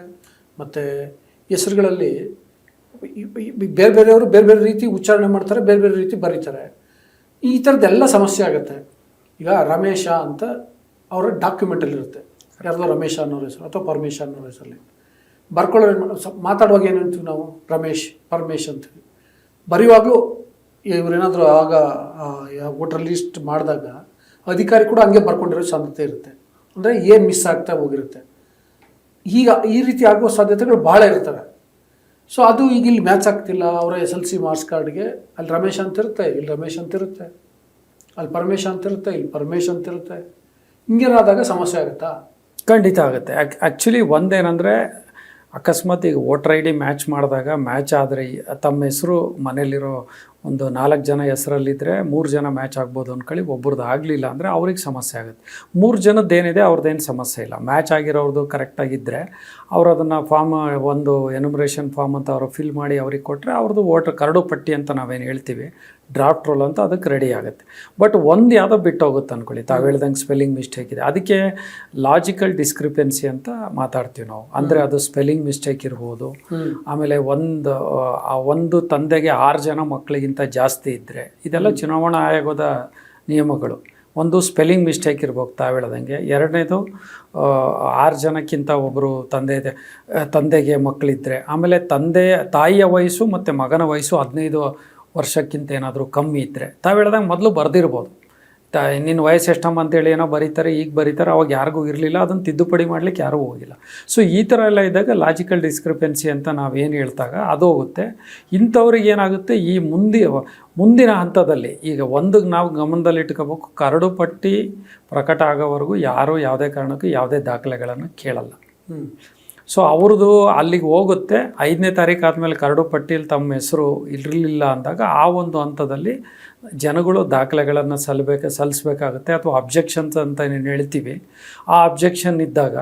ಮತ್ತು ಹೆಸರುಗಳಲ್ಲಿ ಬೇರೆ ಬೇರೆಯವರು ಬೇರೆ ಬೇರೆ ರೀತಿ ಉಚ್ಚಾರಣೆ ಮಾಡ್ತಾರೆ, ಬೇರೆ ಬೇರೆ ರೀತಿ ಬರೀತಾರೆ. ಈ ಥರದ್ದೆಲ್ಲ ಸಮಸ್ಯೆ ಆಗುತ್ತೆ. ಈಗ ರಮೇಶ ಅಂತ ಅವರ ಡಾಕ್ಯುಮೆಂಟಲ್ಲಿ ಇರುತ್ತೆ, ಯಾರ್ದೋ ರಮೇಶ ಅನ್ನೋರ ಹೆಸರು ಅಥವಾ ಪರಮೇಶ ಅನ್ನೋರ ಹೆಸರಲ್ಲಿ ಬರ್ಕೊಳ್ಳೋ ಮಾತಾಡುವಾಗ ಏನು ಅಂತೀವಿ ನಾವು, ಪರಮೇಶ್ ಅಂತೀವಿ. ಬರೆಯುವಾಗಲೂ ಇವರೇನಾದರೂ ಆಗ ವೋಟರ್ ಲಿಸ್ಟ್ ಮಾಡಿದಾಗ ಅಧಿಕಾರಿ ಕೂಡ ಹಂಗೆ ಬರ್ಕೊಂಡಿರೋ ಸಾಧ್ಯತೆ ಇರುತ್ತೆ. ಅಂದರೆ ಏನು ಮಿಸ್ ಆಗ್ತಾ ಹೋಗಿರುತ್ತೆ. ಈಗ ಈ ರೀತಿ ಆಗುವ ಸಾಧ್ಯತೆಗಳು ಭಾಳ ಇರ್ತವೆ. ಸೊ ಅದು ಈಗ ಇಲ್ಲಿ ಮ್ಯಾಚ್ ಆಗ್ತಿಲ್ಲ. ಅವರ SLC ಮಾರ್ಕ್ಸ್ ಕಾರ್ಡ್ಗೆ ಅಲ್ಲಿ ರಮೇಶ್ ಅಂತಿರುತ್ತೆ, ಇಲ್ಲಿ ರಮೇಶ್ ಅಂತಿರುತ್ತೆ, ಅಲ್ಲಿ ಪರಮೇಶ ಅಂತಿರುತ್ತೆ, ಇಲ್ಲಿ ಪರಮೇಶ್ ಅಂತಿರುತ್ತೆ. ಹಿಂಗೇನಾದಾಗ ಸಮಸ್ಯೆ ಆಗುತ್ತಾ? ಖಂಡಿತ ಆಗುತ್ತೆ. ಆ್ಯಕ್ಚುಲಿ ಒಂದೇನೆಂದರೆ, ಅಕಸ್ಮಾತ್ ಈಗ ವೋಟರ್ ID ಮ್ಯಾಚ್ ಮಾಡಿದಾಗ ಮ್ಯಾಚ್ ಆದರೆ ತಮ್ಮ ಹೆಸರು ಮನೇಲಿರೋ ಒಂದು 4 ಜನ ಹೆಸರಲ್ಲಿದ್ದರೆ 3 ಜನ ಮ್ಯಾಚ್ ಆಗ್ಬೋದು ಅಂದ್ಕೊಳ್ಳಿ. ಒಬ್ರದ್ದು ಆಗಲಿಲ್ಲ ಅಂದರೆ ಅವ್ರಿಗೆ ಸಮಸ್ಯೆ ಆಗುತ್ತೆ. 3 ಜನದ್ದೇನಿದೆ ಅವ್ರದ್ದೇನು ಸಮಸ್ಯೆ ಇಲ್ಲ. ಮ್ಯಾಚ್ ಆಗಿರೋರ್ದು ಕರೆಕ್ಟಾಗಿದ್ದರೆ ಅವ್ರು ಅದನ್ನು ಫಾರ್ಮ್ ಒಂದು ಎನ್ಯುಮರೇಷನ್ ಫಾರ್ಮ್ ಅಂತ ಅವರು ಫಿಲ್ ಮಾಡಿ ಅವ್ರಿಗೆ ಕೊಟ್ಟರೆ ಅವ್ರದ್ದು ವೋಟರ್ ಕರಡು ಪಟ್ಟಿ ಅಂತ ನಾವೇನು ಹೇಳ್ತೀವಿ, ಡ್ರಾಫ್ಟ್ ರೋಲ್ ಅಂತ, ಅದಕ್ಕೆ ರೆಡಿ ಆಗುತ್ತೆ. ಬಟ್ ಒಂದು ಯಾವುದೋ ಬಿಟ್ಟು ಹೋಗುತ್ತೆ ಅಂದ್ಕೊಳ್ಳಿ, ತಾವು ಹೇಳ್ದಂಗೆ ಸ್ಪೆಲ್ಲಿಂಗ್ ಮಿಸ್ಟೇಕ್ ಇದೆ, ಅದಕ್ಕೆ ಲಾಜಿಕಲ್ ಡಿಸ್ಕ್ರಿಪೆನ್ಸಿ ಅಂತ ಮಾತಾಡ್ತೀವಿ ನಾವು. ಅಂದರೆ ಅದು ಸ್ಪೆಲ್ಲಿಂಗ್ ಮಿಸ್ಟೇಕ್ ಇರ್ಬೋದು. ಆಮೇಲೆ ಒಂದು ತಂದೆಗೆ 6 ಜನ ಮಕ್ಕಳಿಗಿಂತ ಜಾಸ್ತಿ ಇದ್ದರೆ, ಇದೆಲ್ಲ ಚುನಾವಣಾ ಆಯೋಗದ ನಿಯಮಗಳು. ಒಂದು ಸ್ಪೆಲ್ಲಿಂಗ್ ಮಿಸ್ಟೇಕ್ ಇರ್ಬೇಕು ತಾವು ಹೇಳ್ದಂಗೆ. ಎರಡನೇದು 6 ಜನಕ್ಕಿಂತ ಒಬ್ಬರು ತಂದೆಗೆ ಮಕ್ಕಳಿದ್ದರೆ, ಆಮೇಲೆ ತಾಯಿಯ ವಯಸ್ಸು ಮತ್ತು ಮಗನ ವಯಸ್ಸು 15 ವರ್ಷಕ್ಕಿಂತ ಏನಾದರೂ ಕಮ್ಮಿ ಇದ್ದರೆ, ತಾವು ಹೇಳ್ದಂಗೆ ಮೊದಲು ಬರೆದಿರ್ಬೋದು. ನಿನ್ನ ವಯಸ್ಸು ಎಷ್ಟಮ್ಮ ಅಂತೇಳಿ ಏನೋ ಬರೀತಾರೆ, ಈಗ ಬರೀತಾರೆ, ಅವಾಗ ಯಾರಿಗೂ ಇರಲಿಲ್ಲ, ಅದನ್ನು ತಿದ್ದುಪಡಿ ಮಾಡಲಿಕ್ಕೆ ಯಾರೂ ಹೋಗಿಲ್ಲ. ಸೊ ಈ ಥರ ಎಲ್ಲ ಇದ್ದಾಗ ಲಾಜಿಕಲ್ ಡಿಸ್ಕ್ರಿಪೆನ್ಸಿ ಅಂತ ನಾವೇನು ಹೇಳ್ದಾಗ ಅದು ಹೋಗುತ್ತೆ. ಇಂಥವ್ರಿಗೆ ಏನಾಗುತ್ತೆ, ಈ ಮುಂದಿನ ಹಂತದಲ್ಲಿ ಈಗ ನಾವು ಗಮನದಲ್ಲಿ ಇಟ್ಕೋಬೇಕು, ಕರಡು ಪಟ್ಟಿ ಪ್ರಕಟ ಆಗೋವರೆಗೂ ಯಾರೂ ಯಾವುದೇ ಕಾರಣಕ್ಕೂ ಯಾವುದೇ ದಾಖಲೆಗಳನ್ನು ಕೇಳಲ್ಲ. ಸೊ ಅವ್ರದ್ದು ಅಲ್ಲಿಗೆ ಹೋಗುತ್ತೆ. 5ನೇ ತಾರೀಕು ಆದಮೇಲೆ ಕರಡು ಪಟ್ಟಿಯಲ್ಲಿ ತಮ್ಮ ಹೆಸರು ಇರಲಿಲ್ಲ ಅಂದಾಗ ಆ ಒಂದು ಹಂತದಲ್ಲಿ ಜನಗಳು ದಾಖಲೆಗಳನ್ನು ಸಲ್ಲಿಸಬೇಕಾಗುತ್ತೆ. ಅಥವಾ ಅಬ್ಜೆಕ್ಷನ್ಸ್ ಅಂತ ಏನು ಹೇಳ್ತೀವಿ, ಆ ಅಬ್ಜೆಕ್ಷನ್ ಇದ್ದಾಗ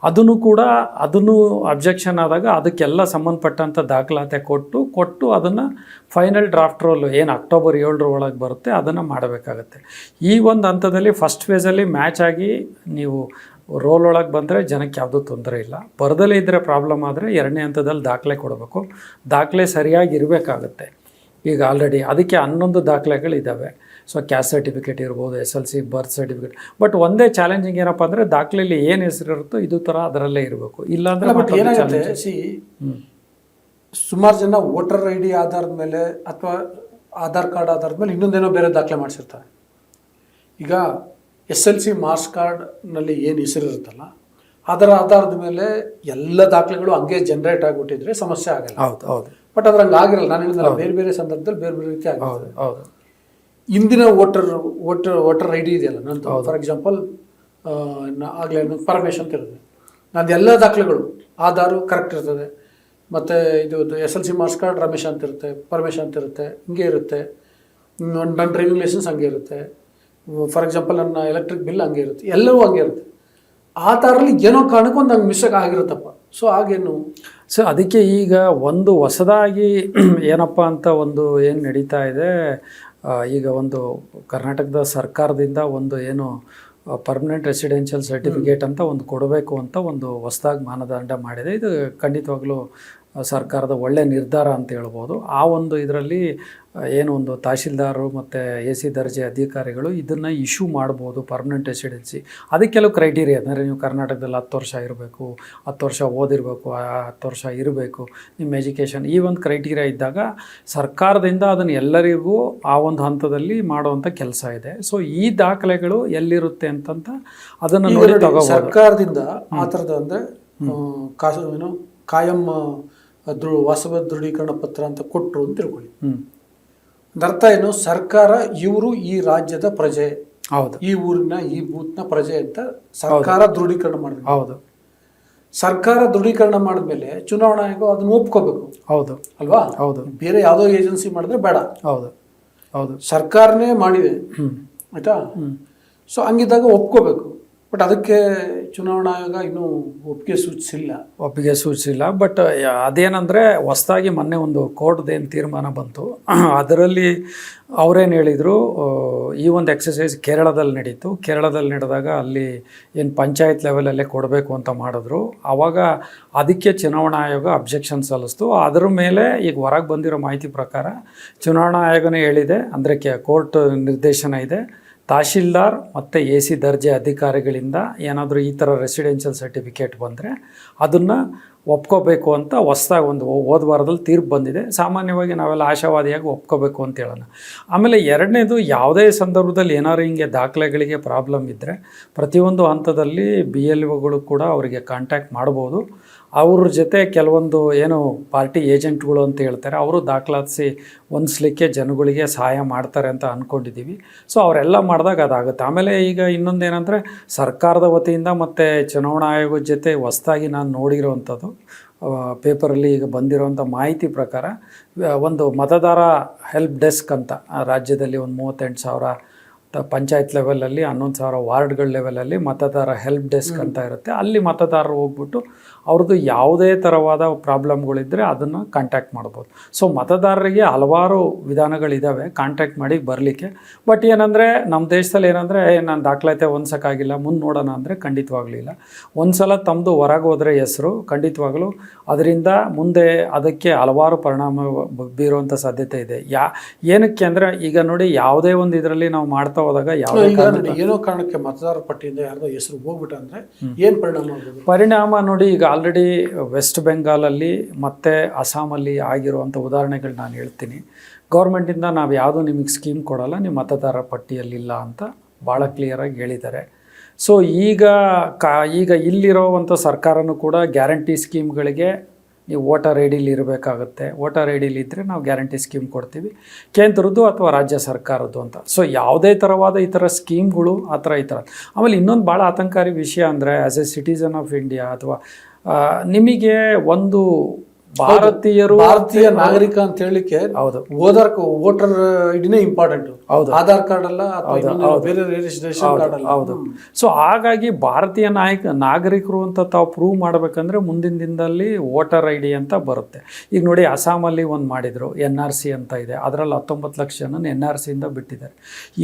ಅದನ್ನು ಅಬ್ಜೆಕ್ಷನ್ ಆದಾಗ ಅದಕ್ಕೆಲ್ಲ ಸಂಬಂಧಪಟ್ಟಂಥ ದಾಖಲಾತಿ ಕೊಟ್ಟು ಅದನ್ನು ಫೈನಲ್ ಡ್ರಾಫ್ಟ್ ರೋಲ್ ಏನು ಅಕ್ಟೋಬರ್ 7 ಒಳಗೆ ಬರುತ್ತೆ ಅದನ್ನು ಮಾಡಬೇಕಾಗತ್ತೆ. ಈ ಒಂದು ಹಂತದಲ್ಲಿ ಫಸ್ಟ್ ಫೇಸಲ್ಲಿ ಮ್ಯಾಚ್ ಆಗಿ ನೀವು ರೋಲ್ ಒಳಗೆ ಬಂದರೆ ಜನಕ್ಕೆ ಯಾವುದೂ ತೊಂದರೆ ಇಲ್ಲ. ಬರದಲ್ಲೇ ಇದ್ದರೆ ಪ್ರಾಬ್ಲಮ್ ಆದರೆ 2ನೇ ಹಂತದಲ್ಲಿ ದಾಖಲೆ ಕೊಡಬೇಕು. ದಾಖಲೆ ಸರಿಯಾಗಿ ಇರಬೇಕಾಗತ್ತೆ. ಈಗ ಆಲ್ರೆಡಿ ಅದಕ್ಕೆ 11 ದಾಖಲೆಗಳಿದ್ದಾವೆ. ಸೊ ಕ್ಯಾಸ್ಟ್ ಸರ್ಟಿಫಿಕೇಟ್ ಇರ್ಬೋದು, SLC, ಬರ್ತ್ ಸರ್ಟಿಫಿಕೇಟ್. ಬಟ್ ಒಂದೇ ಚಾಲೆಂಜಿಂಗ್ ಏನಪ್ಪ ಅಂದರೆ, ದಾಖಲೆಯಲ್ಲಿ ಏನು ಹೆಸರು ಇರುತ್ತೋ ಇದು ಥರ ಅದರಲ್ಲೇ ಇರಬೇಕು. ಇಲ್ಲಾಂದರೆ ಸುಮಾರು ಜನ ವೋಟರ್ ID ಆಧಾರದ ಮೇಲೆ ಅಥವಾ ಆಧಾರ್ ಕಾರ್ಡ್ ಆಧಾರದ ಮೇಲೆ ಇನ್ನೊಂದೇನೋ ಬೇರೆ ದಾಖಲೆ ಮಾಡಿಸಿರ್ತಾರೆ. ಈಗ SLC ಮಾರ್ಕ್ಸ್ ಕಾರ್ಡ್ನಲ್ಲಿ ಏನು ಹೆಸರಿರುತ್ತಲ್ಲ, ಅದರ ಆಧಾರದ ಮೇಲೆ ಎಲ್ಲ ದಾಖಲೆಗಳು ಹಂಗೆ ಜನ್ರೇಟ್ ಆಗಿಬಿಟ್ಟಿದ್ರೆ ಸಮಸ್ಯೆ ಆಗಲ್ಲ. ಹೌದು. ಬಟ್ ಅದ್ರ ಹಂಗೆ ಆಗಿರಲ್ಲ. ನಾನು ಹೇಳಿದ್ರೆ ಬೇರೆ ಬೇರೆ ಸಂದರ್ಭದಲ್ಲಿ ಬೇರೆ ಬೇರೆ ರೀತಿ ಆಗುತ್ತೆ. ಹೌದು. ಇಂದಿನ ವೋಟರ್ ID ಇದೆಯಲ್ಲ ನಂದು, ಫಾರ್ ಎಕ್ಸಾಂಪಲ್ ಆಗಲೇ ಪರಮೇಶ್ ಅಂತ ಇರುತ್ತೆ, ನಂದು ಎಲ್ಲ ದಾಖಲೆಗಳು ಆಧಾರು ಕರೆಕ್ಟ್ ಇರ್ತದೆ. ಮತ್ತು ಇದು SLC ಮಾರ್ಕ್ಸ್ ಕಾರ್ಡ್ ರಮೇಶ್ ಅಂತ ಇರುತ್ತೆ, ಪರಮೇಶ್ ಅಂತ ಇರುತ್ತೆ, ಹಿಂಗೆ ಇರುತ್ತೆ. ನನ್ನ ಡ್ರೈವಿಂಗ್ ಲೈಸೆನ್ಸ್ ಹಂಗೆ ಇರುತ್ತೆ. ಫಾರ್ ಎಕ್ಸಾಂಪಲ್ ನನ್ನ ಎಲೆಕ್ಟ್ರಿಕ್ ಬಿಲ್ ಹಂಗೆ ಇರುತ್ತೆ, ಎಲ್ಲವೂ ಹಂಗೆ ಇರುತ್ತೆ. ಆ ಥರಲ್ಲಿ ಏನೋ ಕಾರಣಕ್ಕೆ ಒಂದು ಹಂಗೆ ಮಿಸ್ಟೇಕ್ ಆಗಿರುತ್ತಪ್ಪ. ಸೊ ಹಾಗೇನು ಅದಕ್ಕೆ ಈಗ ಒಂದು ಹೊಸದಾಗಿ ಏನಪ್ಪ ಅಂತ ಒಂದು ಏನು ನಡೀತಾ ಇದೆ, ಈಗ ಒಂದು ಕರ್ನಾಟಕದ ಸರ್ಕಾರದಿಂದ ಒಂದು ಏನು ಪರ್ಮನೆಂಟ್ ರೆಸಿಡೆನ್ಷಿಯಲ್ ಸರ್ಟಿಫಿಕೇಟ್ ಅಂತ ಒಂದು ಕೊಡಬೇಕು ಅಂತ ಒಂದು ಹೊಸದಾಗಿ ಮಾನದಂಡ ಮಾಡಿದೆ. ಇದು ಖಂಡಿತವಾಗ್ಲೂ ಸರ್ಕಾರದ ಒಳ್ಳೆಯ ನಿರ್ಧಾರ ಅಂತ ಹೇಳ್ಬೋದು. ಆ ಒಂದು ಇದರಲ್ಲಿ ಏನು ಒಂದು ತಹಶೀಲ್ದಾರರು ಮತ್ತು AC ದರ್ಜೆ ಅಧಿಕಾರಿಗಳು ಇದನ್ನು ಇಶ್ಯೂ ಮಾಡ್ಬೋದು, ಪರ್ಮನೆಂಟ್ ರೆಸಿಡೆನ್ಸಿ. ಅದಕ್ಕೆ ಕೆಲವು ಕ್ರೈಟೀರಿಯಾ, ಅಂದರೆ ನೀವು ಕರ್ನಾಟಕದಲ್ಲಿ 10 ವರ್ಷ ಇರಬೇಕು, 10 ವರ್ಷ ಓದಿರಬೇಕು, 10 ವರ್ಷ ಇರಬೇಕು, ನಿಮ್ಮ ಎಜುಕೇಷನ್, ಈ ಒಂದು ಕ್ರೈಟೀರಿಯಾ ಇದ್ದಾಗ ಸರ್ಕಾರದಿಂದ ಅದನ್ನು ಎಲ್ಲರಿಗೂ ಆ ಒಂದು ಹಂತದಲ್ಲಿ ಮಾಡುವಂಥ ಕೆಲಸ ಇದೆ. ಸೊ ಈ ದಾಖಲೆಗಳು ಎಲ್ಲಿರುತ್ತೆ ಅಂತಂತ ಅದನ್ನು ನೋಡಿ ತಗೋಬೋದು. ಸರ್ಕಾರದಿಂದ ಆ ಥರದ ಅಂದರೆ ಕಾಯಂ ವಾಸವ ದೃಢೀಕರಣ ಪತ್ರ ಅಂತ ಕೊಟ್ಟರು ಅಂತ ತಿಳ್ಕೊಳ್ಳಿ. ಅರ್ಥ ಏನು, ಸರ್ಕಾರ ಇವರು ಈ ರಾಜ್ಯದ ಪ್ರಜೆ, ಹೌದು, ಈ ಊರಿನ ಈ ಬೂತ್ನ ಪ್ರಜೆ ಅಂತ ಸರ್ಕಾರ ದೃಢೀಕರಣ ಮಾಡಬೇಕು. ಹೌದು. ಸರ್ಕಾರ ದೃಢೀಕರಣ ಮಾಡಿದ್ಮೇಲೆ ಚುನಾವಣಾ ಆಯೋಗ ಅದನ್ನ ಒಪ್ಕೋಬೇಕು. ಹೌದು ಅಲ್ವಾ? ಹೌದು. ಬೇರೆ ಯಾವುದೋ ಏಜೆನ್ಸಿ ಮಾಡಿದ್ರೆ ಬೇಡ. ಹೌದು. ಸರ್ಕಾರನೇ ಮಾಡಿದೆ, ಆಯ್ತಾ? ಸೊ ಹಂಗಿದ್ದಾಗ ಒಪ್ಕೋಬೇಕು. ಬಟ್ ಅದಕ್ಕೆ ಚುನಾವಣಾ ಆಯೋಗ ಇನ್ನೂ ಒಪ್ಪಿಗೆ ಸೂಚಿಸಿಲ್ಲ. ಬಟ್ ಅದೇನಂದರೆ ಹೊಸ್ದಾಗಿ ಮೊನ್ನೆ ಒಂದು ಕೋರ್ಟ್ದೇನು ತೀರ್ಮಾನ ಬಂತು, ಅದರಲ್ಲಿ ಅವರೇನು ಹೇಳಿದರು, ಈ ಒಂದು ಎಕ್ಸಸೈಸ್ ಕೇರಳದಲ್ಲಿ ನಡೀತು. ಕೇರಳದಲ್ಲಿ ನಡೆದಾಗ ಅಲ್ಲಿ ಏನು ಪಂಚಾಯತ್ ಲೆವೆಲಲ್ಲೇ ಕೊಡಬೇಕು ಅಂತ ಮಾಡಿದ್ರು. ಆವಾಗ ಅದಕ್ಕೆ ಚುನಾವಣಾ ಆಯೋಗ ಅಬ್ಜೆಕ್ಷನ್ ಸಲ್ಲಿಸ್ತು. ಅದರ ಮೇಲೆ ಈಗ ಹೊರಗೆ ಬಂದಿರೋ ಮಾಹಿತಿ ಪ್ರಕಾರ ಚುನಾವಣಾ ಆಯೋಗನೇ ಹೇಳಿದೆ, ಅಂದರೆ ಕೋರ್ಟ್ ನಿರ್ದೇಶನ ಇದೆ, ತಹಶೀಲ್ದಾರ್ ಮತ್ತು AC ದರ್ಜೆ ಅಧಿಕಾರಿಗಳಿಂದ ಏನಾದರೂ ಈ ಥರ ರೆಸಿಡೆನ್ಷಿಯಲ್ ಸರ್ಟಿಫಿಕೇಟ್ ಬಂದರೆ ಅದನ್ನು ಒಪ್ಕೋಬೇಕು ಅಂತ ಹೊಸ್ದಾಗಿ ಒಂದು ಹೋದ ವಾರದಲ್ಲಿ ತೀರ್ಪು ಬಂದಿದೆ. ಸಾಮಾನ್ಯವಾಗಿ ನಾವೆಲ್ಲ ಆಶಾವಾದಿಯಾಗಿ ಒಪ್ಕೋಬೇಕು ಅಂತ ಹೇಳೋಣ. ಆಮೇಲೆ ಎರಡನೇದು, ಯಾವುದೇ ಸಂದರ್ಭದಲ್ಲಿ ಏನಾದ್ರು ಹಿಂಗೆ ದಾಖಲೆಗಳಿಗೆ ಪ್ರಾಬ್ಲಮ್ ಇದ್ದರೆ ಪ್ರತಿಯೊಂದು ಹಂತದಲ್ಲಿ BLOಗಳು ಕೂಡ ಅವರಿಗೆ ಕಾಂಟ್ಯಾಕ್ಟ್ ಮಾಡ್ಬೋದು. ಅವ್ರ ಜೊತೆ ಕೆಲವೊಂದು ಏನು ಪಾರ್ಟಿ ಏಜೆಂಟ್ಗಳು ಅಂತ ಹೇಳ್ತಾರೆ, ಅವರು ದಾಖಲಾತಿಸಿ ಹೊಂದಿಸ್ಲಿಕ್ಕೆ ಜನಗಳಿಗೆ ಸಹಾಯ ಮಾಡ್ತಾರೆ ಅಂತ ಅಂದ್ಕೊಂಡಿದ್ದೀವಿ. ಸೊ ಅವರೆಲ್ಲ ಮಾಡಿದಾಗ ಅದಾಗುತ್ತೆ. ಆಮೇಲೆ ಈಗ ಇನ್ನೊಂದೇನೆಂದರೆ, ಸರ್ಕಾರದ ವತಿಯಿಂದ ಮತ್ತು ಚುನಾವಣಾ ಆಯೋಗದ ಜೊತೆ ಹೊಸ್ದಾಗಿ ನಾನು ನೋಡಿರೋವಂಥದ್ದು, ಪೇಪರಲ್ಲಿ ಈಗ ಬಂದಿರೋವಂಥ ಮಾಹಿತಿ ಪ್ರಕಾರ ಒಂದು ಮತದಾರ ಹೆಲ್ಪ್ ಡೆಸ್ಕ್ ಅಂತ ರಾಜ್ಯದಲ್ಲಿ ಒಂದು 38,000 ಪಂಚಾಯತ್ ಲೆವೆಲಲ್ಲಿ, 11,000 ವಾರ್ಡ್ಗಳ ಲೆವೆಲಲ್ಲಿ ಮತದಾರ ಹೆಲ್ಪ್ ಡೆಸ್ಕ್ ಅಂತ ಇರುತ್ತೆ. ಅಲ್ಲಿ ಮತದಾರರು ಹೋಗ್ಬಿಟ್ಟು ಅವ್ರದ್ದು ಯಾವುದೇ ಥರವಾದ ಪ್ರಾಬ್ಲಮ್ಗಳಿದ್ದರೆ ಅದನ್ನು ಕಾಂಟ್ಯಾಕ್ಟ್ ಮಾಡ್ಬೋದು. ಸೊ ಮತದಾರರಿಗೆ ಹಲವಾರು ವಿಧಾನಗಳಿದ್ದಾವೆ ಕಾಂಟ್ಯಾಕ್ಟ್ ಮಾಡಿ ಬರಲಿಕ್ಕೆ. ಬಟ್ ಏನಂದರೆ, ನಮ್ಮ ದೇಶದಲ್ಲಿ ಏನಂದರೆ, ನಾನು ದಾಖಲಾತಿ ಹೊಂದ್ಸೋಕ್ಕಾಗಿಲ್ಲ, ಮುಂದೆ ನೋಡೋಣ ಅಂದರೆ ಖಂಡಿತವಾಗ್ಲೂ ಇಲ್ಲ. ಒಂದು ಸಲ ತಮ್ಮದು ಹೊರಗೆ ಹೋದರೆ ಹೆಸರು, ಖಂಡಿತವಾಗಲೂ ಅದರಿಂದ ಮುಂದೆ ಅದಕ್ಕೆ ಹಲವಾರು ಪರಿಣಾಮ ಬೀರುವಂಥ ಸಾಧ್ಯತೆ ಇದೆ. ಏನಕ್ಕೆ ಅಂದರೆ, ಈಗ ನೋಡಿ, ಯಾವುದೇ ಒಂದು ಇದರಲ್ಲಿ ನಾವು ಮಾಡ್ತಾ ಹೋದಾಗ ಏನೋ ಕಾರಣಕ್ಕೆ ಮತದಾರರ ಪಟ್ಟಿಯಿಂದ ಯಾರ್ದೋ ಹೆಸರು ಹೋಗ್ಬಿಟ್ಟು ಅಂದರೆ ಏನು ಪರಿಣಾಮ ನೋಡಿ, ಈಗ ಆಲ್ರೆಡಿ ವೆಸ್ಟ್ ಬೆಂಗಾಲಲ್ಲಿ ಮತ್ತು ಅಸ್ಸಾಮಲ್ಲಿ ಆಗಿರುವಂಥ ಉದಾಹರಣೆಗಳು ನಾನು ಹೇಳ್ತೀನಿ. ಗೌರ್ಮೆಂಟಿಂದ ನಾವು ಯಾವುದೂ ನಿಮಗೆ ಸ್ಕೀಮ್ ಕೊಡೋಲ್ಲ, ನೀವು ಮತದಾರರ ಪಟ್ಟಿಯಲ್ಲಿಲ್ಲ ಅಂತ ಭಾಳ ಕ್ಲಿಯರಾಗಿ ಹೇಳಿದ್ದಾರೆ. ಸೊ ಈಗ ಇಲ್ಲಿರೋವಂಥ ಸರ್ಕಾರನೂ ಕೂಡ ಗ್ಯಾರಂಟಿ ಸ್ಕೀಮ್ಗಳಿಗೆ ನೀವು ವೋಟರ್ ಐ ಡಿಲಿ ಇರಬೇಕಾಗುತ್ತೆ. ವೋಟರ್ ಐ ಡಿಲಿ ಇದ್ದರೆ ನಾವು ಗ್ಯಾರಂಟಿ ಸ್ಕೀಮ್ ಕೊಡ್ತೀವಿ, ಕೇಂದ್ರದ್ದು ಅಥವಾ ರಾಜ್ಯ ಸರ್ಕಾರದ್ದು ಅಂತ. ಸೊ ಯಾವುದೇ ಥರವಾದ ಈ ಥರ ಸ್ಕೀಮ್ಗಳು ಆ ಥರ ಈ ಥರ. ಆಮೇಲೆ ಇನ್ನೊಂದು ಭಾಳ ಆತಂಕಕಾರಿ ವಿಷಯ ಅಂದರೆ, as A citizen of India ಅಥವಾ ನಿಮಗೆ ಒಂದು ಭಾರತೀಯ ನಾಗರಿಕ ಅಂತ ಹೇಳಲಿಕ್ಕೆ ಹೌದು, ವೋಟರ್ ಐಡಿನೇ ಇಂಪಾರ್ಟೆಂಟ್. ಹೌದು, ಆಧಾರ್ ಕಾರ್ಡ್ ಅಲ್ಲ, ಬೇರೆ ರೇಷನ್ ಕಾರ್ಡ್ ಅಲ್ಲ. ಹೌದು. ಸೊ ಹಾಗಾಗಿ ಭಾರತೀಯ ನಾಗರಿಕರು ಅಂತ ತಾವು ಪ್ರೂವ್ ಮಾಡಬೇಕಂದ್ರೆ ಮುಂದಿನ ದಿನದಲ್ಲಿ ವೋಟರ್ ಐ ಡಿ ಅಂತ ಬರುತ್ತೆ. ಈಗ ನೋಡಿ, ಅಸ್ಸಾಮಲ್ಲಿ ಒಂದು ಮಾಡಿದರು, NRC ಅಂತ ಇದೆ. ಅದರಲ್ಲಿ 19 ಲಕ್ಷ ಜನ NRCಯಿಂದ ಬಿಟ್ಟಿದ್ದಾರೆ.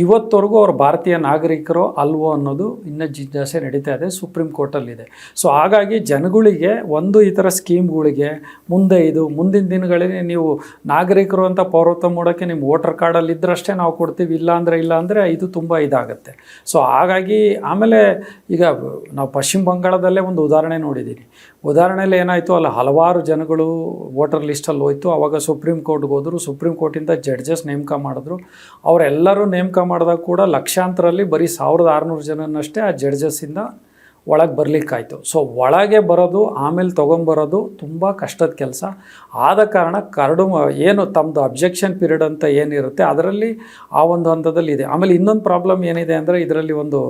ಇವತ್ತವರೆಗೂ ಅವ್ರು ಭಾರತೀಯ ನಾಗರಿಕರು ಅಲ್ವೋ ಅನ್ನೋದು ಇನ್ನೂ ಜಿಜ್ಞಾಸೆ ನಡೀತಾ ಇದೆ, ಸುಪ್ರೀಂ ಕೋರ್ಟಲ್ಲಿದೆ. ಸೊ ಹಾಗಾಗಿ ಜನಗಳಿಗೆ ಒಂದು ಈ ಥರ ಸ್ಕೀಮ್ಗಳಿಗೆ ಮುಂದಿನ ದಿನಗಳಲ್ಲಿ ನೀವು ನಾಗರಿಕರು ಅಂತ ಪೌರತ್ವ ಮಾಡೋಕ್ಕೆ ನಿಮ್ಮ ವೋಟರ್ ಕಾರ್ಡಲ್ಲಿ ಇದ್ದರಷ್ಟೇ ನಾವು ಕೊಡ್ತೀವಿ, ಇಲ್ಲ ಅಂದರೆ ಇದು ತುಂಬ ಇದಾಗುತ್ತೆ. ಸೊ ಹಾಗಾಗಿ ಆಮೇಲೆ ಈಗ ನಾವು ಪಶ್ಚಿಮ ಬಂಗಾಳದಲ್ಲೇ ಒಂದು ಉದಾಹರಣೆ ನೋಡಿದ್ದೀನಿ. ಉದಾಹರಣೆಯಲ್ಲಿ ಏನಾಯಿತು, ಅಲ್ಲಿ ಹಲವಾರು ಜನಗಳು ವೋಟರ್ ಲಿಸ್ಟಲ್ಲಿ ಹೋಯಿತು. ಆವಾಗ ಸುಪ್ರೀಂ ಕೋರ್ಟ್ಗೆ ಹೋದರು. ಸುಪ್ರೀಂ ಕೋರ್ಟಿಂದ ಜಡ್ಜಸ್ ನೇಮಕ ಮಾಡಿದ್ರು. ಅವರೆಲ್ಲರೂ ನೇಮಕ ಮಾಡಿದಾಗ ಕೂಡ ಲಕ್ಷಾಂತರಲ್ಲಿ ಬರೀ 1600 ಜನನಷ್ಟೇ ಆ ಜಡ್ಜಸ್ಸಿಂದ ಒಳಗೆ ಬರಲಿಕ್ಕಾಯ್ತು. ಸೊ ಒಳಗೆ ಬರೋದು ಆಮೇಲೆ ತೊಗೊಂಬರೋದು ತುಂಬ ಕಷ್ಟದ ಕೆಲಸ. ಆದ ಕಾರಣ ಏನು ತಮ್ಮದು ಅಬ್ಜೆಕ್ಷನ್ ಪೀರಿಯಡ್ ಅಂತ ಏನಿರುತ್ತೆ ಅದರಲ್ಲಿ ಆ ಒಂದು ಹಂತದಲ್ಲಿ ಇದೆ. ಆಮೇಲೆ ಇನ್ನೊಂದು ಪ್ರಾಬ್ಲಮ್ ಏನಿದೆ ಅಂದರೆ, ಇದರಲ್ಲಿ ಒಂದು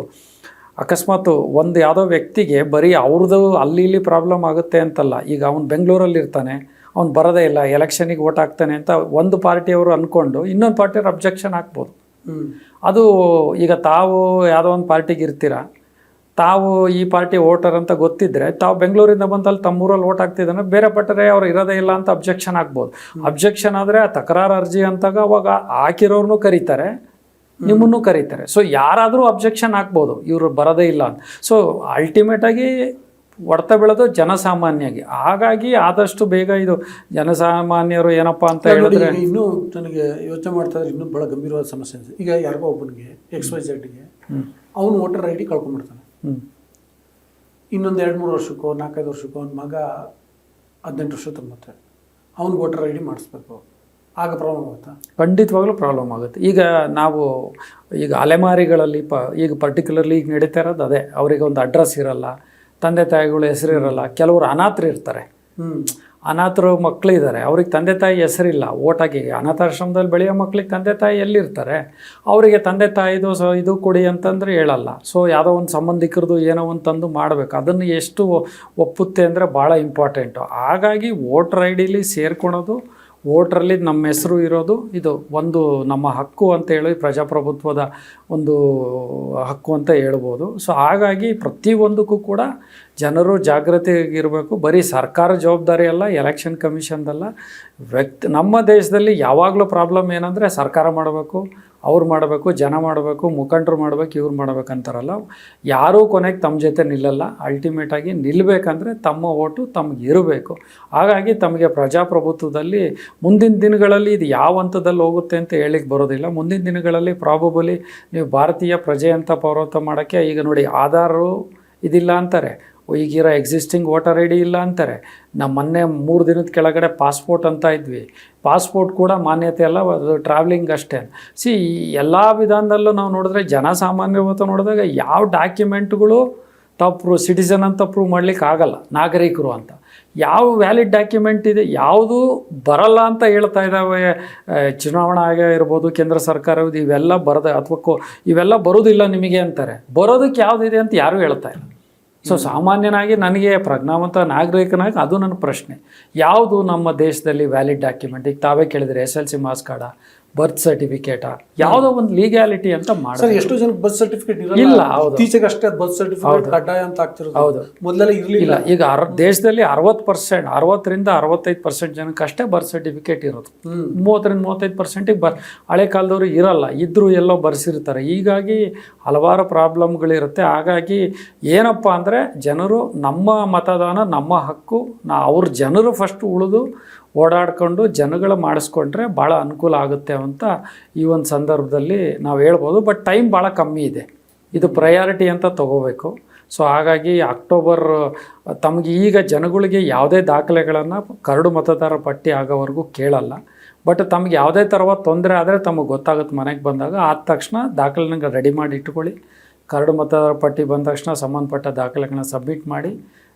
ಅಕಸ್ಮಾತ್ ಒಂದು ಯಾವುದೋ ವ್ಯಕ್ತಿಗೆ ಬರೀ ಅವ್ರದ್ದು ಅಲ್ಲಿ ಪ್ರಾಬ್ಲಮ್ ಆಗುತ್ತೆ ಅಂತಲ್ಲ. ಈಗ ಅವನು ಬೆಂಗಳೂರಲ್ಲಿ ಇರ್ತಾನೆ, ಅವ್ನು ಬರೋದೇ ಇಲ್ಲ, ಎಲೆಕ್ಷನಿಗೆ ವೋಟ್ ಹಾಕ್ತಾನೆ ಅಂತ ಒಂದು ಪಾರ್ಟಿಯವರು ಅಂದ್ಕೊಂಡು ಇನ್ನೊಂದು ಪಾರ್ಟಿಯವ್ರು ಅಬ್ಜೆಕ್ಷನ್ ಹಾಕ್ಬೋದು. ಅದು ಈಗ ತಾವು ಯಾವುದೋ ಒಂದು ಪಾರ್ಟಿಗೆ ಇರ್ತೀರ, ತಾವು ಈ ಪಾರ್ಟಿ ವೋಟರ್ ಅಂತ ಗೊತ್ತಿದ್ದರೆ ತಾವು ಬೆಂಗಳೂರಿಂದ ಬಂದಲ್ಲಿ ತಮ್ಮೂರಲ್ಲಿ ವೋಟ್ ಹಾಕ್ತಿದ್ದಾನೆ, ಬೇರೆ ಪಟ್ಟರೆ ಅವ್ರು ಇರೋದೇ ಇಲ್ಲ ಅಂತ ಅಬ್ಜೆಕ್ಷನ್ ಹಾಕ್ಬೋದು. ಅಬ್ಜೆಕ್ಷನ್ ಆದರೆ ಆ ತಕರಾರು ಅರ್ಜಿ ಅಂತಾಗ ಅವಾಗ ಹಾಕಿರೋರ್ನು ಕರೀತಾರೆ, ನಿಮ್ಮನ್ನು ಕರೀತಾರೆ. ಸೊ ಯಾರಾದರೂ ಅಬ್ಜೆಕ್ಷನ್ ಹಾಕ್ಬೋದು, ಇವರು ಬರೋದೇ ಇಲ್ಲ ಅಂತ. ಸೊ ಅಲ್ಟಿಮೇಟಾಗಿ ಹೊಡ್ತ ಬೀಳೋದು ಜನಸಾಮಾನ್ಯಗೆ. ಹಾಗಾಗಿ ಆದಷ್ಟು ಬೇಗ ಇದು ಜನಸಾಮಾನ್ಯರು ಏನಪ್ಪ ಅಂತ ಹೇಳಿದ್ರೆ, ಇನ್ನೂ ನನಗೆ ಯೋಚನೆ ಮಾಡ್ತಾ ಇದ್ರೆ ಇನ್ನೂ ಭಾಳ ಗಂಭೀರವಾದ ಸಮಸ್ಯೆ ಇದೆ. ಈಗ ಯಾರಿಗೋ ಒಬ್ಬನಿಗೆ XYZಗೆ ಅವನು ವೋಟರ್ ಐ ಡಿ ಕಳ್ಕೊಂಡ್ಬಿಡ್ತಾನೆ. ಇನ್ನೊಂದು 2-3 ವರ್ಷಕ್ಕೋ 4-5 ವರ್ಷಕ್ಕೋ ಅವ್ನ ಮಗ 18 ವರ್ಷ ತುಂಬುತ್ತೆ, ಅವ್ನು ವೋಟರ್ ಐ ಡಿ ಮಾಡಿಸ್ಬೇಕು. ಆಗ ಪ್ರಾಬ್ಲಮ್ ಆಗುತ್ತಾ? ಖಂಡಿತವಾಗ್ಲೂ ಪ್ರಾಬ್ಲಮ್ ಆಗುತ್ತೆ. ಈಗ ಅಲೆಮಾರಿಗಳಲ್ಲಿ ಈಗ ಪರ್ಟಿಕ್ಯುಲರ್ಲಿ ಈಗ ನಡೀತಾ ಇರೋದು ಅದೇ. ಅವರಿಗೆ ಒಂದು ಅಡ್ರೆಸ್ ಇರಲ್ಲ, ತಂದೆ ತಾಯಿಗಳು ಹೆಸರು ಇರಲ್ಲ. ಕೆಲವರು ಅನಾಥರು ಇರ್ತಾರೆ, ಅನಾಥರು ಮಕ್ಕಳಿದ್ದಾರೆ, ಅವ್ರಿಗೆ ತಂದೆ ತಾಯಿ ಹೆಸರಿಲ್ಲ. ಓಟಾಗಿ ಅನಾಥಾಶ್ರಮದಲ್ಲಿ ಬೆಳೆಯೋ ಮಕ್ಳಿಗೆ ತಂದೆ ತಾಯಿ ಎಲ್ಲಿರ್ತಾರೆ? ಅವರಿಗೆ ತಂದೆ ತಾಯಿದು ಇದು ಕೊಡಿ ಅಂತಂದರೆ ಹೇಳಲ್ಲ. ಸೊ ಯಾವುದೋ ಒಂದು ಸಂಬಂಧಿಕರದು ಏನೋ ಒಂದು ತಂದು ಮಾಡಬೇಕು. ಅದನ್ನು ಎಷ್ಟು ಒಪ್ಪುತ್ತೆ ಅಂದರೆ ಭಾಳ ಇಂಪಾರ್ಟೆಂಟು. ಹಾಗಾಗಿ ವೋಟರ್ ಐ ಡಿಲಿ ಸೇರ್ಕೊಳೋದು ವೋಟ್ರಲ್ಲಿ ನಮ್ಮ ಹೆಸರು ಇರೋದು ಇದು ಒಂದು ನಮ್ಮ ಹಕ್ಕು ಅಂತ ಹೇಳಿ ಪ್ರಜಾಪ್ರಭುತ್ವದ ಒಂದು ಹಕ್ಕು ಅಂತ ಹೇಳ್ಬೋದು. ಸೊ ಹಾಗಾಗಿ ಪ್ರತಿಯೊಂದಕ್ಕೂ ಕೂಡ ಜನರು ಜಾಗೃತಿಯಾಗಿರಬೇಕು. ಬರೀ ಸರ್ಕಾರ ಜವಾಬ್ದಾರಿ ಅಲ್ಲ, ಎಲೆಕ್ಷನ್ ಕಮಿಷನ್ದಲ್ಲ, ನಮ್ಮ ದೇಶದಲ್ಲಿ ಯಾವಾಗಲೂ ಪ್ರಾಬ್ಲಮ್ ಏನಂದರೆ ಸರ್ಕಾರ ಮಾಡಬೇಕು, ಅವ್ರು ಮಾಡಬೇಕು, ಜನ ಮಾಡಬೇಕು, ಮುಖಂಡರು ಮಾಡಬೇಕು, ಇವ್ರು ಮಾಡ್ಬೇಕಂತಾರಲ್ಲ. ಯಾರೂ ಕೊನೆಗೆ ತಮ್ಮ ಜೊತೆ ನಿಲ್ಲಲ್ಲ. ಅಲ್ಟಿಮೇಟಾಗಿ ನಿಲ್ಲಬೇಕಂದ್ರೆ ತಮ್ಮ ಓಟು ತಮಗೆ ಇರಬೇಕು. ಹಾಗಾಗಿ ತಮಗೆ ಪ್ರಜಾಪ್ರಭುತ್ವದಲ್ಲಿ ಮುಂದಿನ ದಿನಗಳಲ್ಲಿ ಇದು ಯಾವ ಹಂತದಲ್ಲಿ ಹೋಗುತ್ತೆ ಅಂತ ಹೇಳಿಕ್ಕೆ ಬರೋದಿಲ್ಲ. ಮುಂದಿನ ದಿನಗಳಲ್ಲಿ ಪ್ರಾಬಬಲಿ ನೀವು ಭಾರತೀಯ ಪ್ರಜೆ ಅಂತ ಪೌರತ್ವ ಮಾಡೋಕ್ಕೆ ಈಗ ನೋಡಿ ಆಧಾರು ಇದಿಲ್ಲ ಅಂತಾರೆ, ಈಗಿರೋ ಎಕ್ಸಿಸ್ಟಿಂಗ್ ವೋಟರ್ ಐ ಡಿ ಇಲ್ಲ ಅಂತಾರೆ. ನಮ್ಮ ಮೊನ್ನೆ 3 ದಿನದ ಕೆಳಗಡೆ ಪಾಸ್ಪೋರ್ಟ್ ಅಂತ ಇದ್ವಿ, ಪಾಸ್ಪೋರ್ಟ್ ಕೂಡ ಮಾನ್ಯತೆ ಅಲ್ಲ, ಅದು ಟ್ರಾವೆಲಿಂಗ್ ಅಷ್ಟೇ. ಎಲ್ಲ ವಿಧಾನದಲ್ಲೂ ನಾವು ನೋಡಿದ್ರೆ ಜನಸಾಮಾನ್ಯರು ನೋಡಿದಾಗ ಯಾವ ಡಾಕ್ಯುಮೆಂಟ್ಗಳು ತಾವು ಸಿಟಿಸನ್ ಅಂತ ಪ್ರೂವ್ ಮಾಡ್ಲಿಕ್ಕೆ ಆಗಲ್ಲ, ನಾಗರಿಕರು ಅಂತ ಯಾವ ವ್ಯಾಲಿಡ್ ಡಾಕ್ಯುಮೆಂಟ್ ಇದೆ, ಯಾವುದು ಬರಲ್ಲ ಅಂತ ಹೇಳ್ತಾ ಇದ್ದಾವೆ. ಚುನಾವಣಾ ಆಯೋಗ ಇರ್ಬೋದು, ಕೇಂದ್ರ ಸರ್ಕಾರ ಇವೆಲ್ಲ ಅಥವಾ ಇವೆಲ್ಲ ಬರೋದಿಲ್ಲ ನಿಮಗೆ ಅಂತಾರೆ. ಬರೋದಕ್ಕೆ ಯಾವುದಿದೆ ಅಂತ ಯಾರೂ ಹೇಳ್ತಾ ಇಲ್ಲ. ಸೊ ಸಾಮಾನ್ಯನಾಗಿ ನನಗೆ ಪ್ರಜ್ಞಾವಂತ ನಾಗರಿಕನಾಗಿ ಅದು ನನ್ನ ಪ್ರಶ್ನೆ, ಯಾವುದು ನಮ್ಮ ದೇಶದಲ್ಲಿ ವ್ಯಾಲಿಡ್ ಡಾಕ್ಯುಮೆಂಟ್? ಈಗ ತಾವೇ ಕೇಳಿದರೆ SLC ಮಾರ್ಕ್ಸ್ ಕಾರ್ಡ, ಬರ್ತ್ ಸರ್ಟಿಫಿಕೇಟಾ, ಯಾವುದೋ ಒಂದು ಲೀಗ್ಯಾಲಿಟಿ ಅಂತ ಮಾಡಿ. ಎಷ್ಟೋ ಜನಕ್ಕೆ ಬರ್ತ್ ಸರ್ಟಿಫಿಕೇಟ್ ಇಲ್ಲ. ಹೌದು, ಇತ್ತೀಚೆಗೆ ಅಷ್ಟೇ ಬರ್ತ್ ಸರ್ಟಿಫಿಕೇಟ್ ಕಡ್ಡಾಯ ಅಂತ ಆಗ್ತಿರೋದು. ಹೌದು, ಮೊದಲೆಲ್ಲ ಇರಲಿಲ್ಲ. ಈಗ ದೇಶದಲ್ಲಿ 60%, 60ರಿಂದ 65% ಜನಕ್ಕೆ ಅಷ್ಟೇ ಬರ್ತ್ ಸರ್ಟಿಫಿಕೇಟ್ ಇರೋದು. 30ರಿಂದ 35% ಹಳೆ ಕಾಲದವರು ಇರಲ್ಲ, ಇದ್ರೂ ಎಲ್ಲೋ ಬರ್ಸಿರ್ತಾರೆ. ಹೀಗಾಗಿ ಹಲವಾರು ಪ್ರಾಬ್ಲಮ್ಗಳಿರುತ್ತೆ. ಹಾಗಾಗಿ ಏನಪ್ಪ ಅಂದರೆ ಜನರು ನಮ್ಮ ಮತದಾನ ನಮ್ಮ ಹಕ್ಕು, ಅವ್ರ ಜನರು ಫಸ್ಟ್ ಉಳಿದು ಓಡಾಡ್ಕೊಂಡು ಜನಗಳು ಮಾಡಿಸ್ಕೊಂಡ್ರೆ ಭಾಳ ಅನುಕೂಲ ಆಗುತ್ತೆ ಅಂತ ಈ ಒಂದು ಸಂದರ್ಭದಲ್ಲಿ ನಾವು ಹೇಳ್ಬೋದು. ಬಟ್ ಟೈಮ್ ಭಾಳ ಕಮ್ಮಿ ಇದೆ, ಇದು ಪ್ರಯಾರಿಟಿ ಅಂತ ತಗೋಬೇಕು. ಸೊ ಹಾಗಾಗಿ ಅಕ್ಟೋಬರ್ ತಮಗೆ ಈಗ ಜನಗಳಿಗೆ ಯಾವುದೇ ದಾಖಲೆಗಳನ್ನು ಕರಡು ಮತದಾರ ಪಟ್ಟಿ ಆಗೋವರೆಗೂ ಕೇಳಲ್ಲ. ಬಟ್ ತಮಗೆ ಯಾವುದೇ ಥರದ ತೊಂದರೆ ಆದರೆ ತಮಗೆ ಗೊತ್ತಾಗುತ್ತೆ ಮನೆಗೆ ಬಂದಾಗ. ಆದ ತಕ್ಷಣ ದಾಖಲೆನ ರೆಡಿ ಮಾಡಿ ಇಟ್ಕೊಳ್ಳಿ. ಕರಡು ಮತದಾರ ಪಟ್ಟಿ ಬಂದ ತಕ್ಷಣ ಸಂಬಂಧಪಟ್ಟ ದಾಖಲೆಗಳನ್ನ ಸಬ್ಮಿಟ್ ಮಾಡಿ,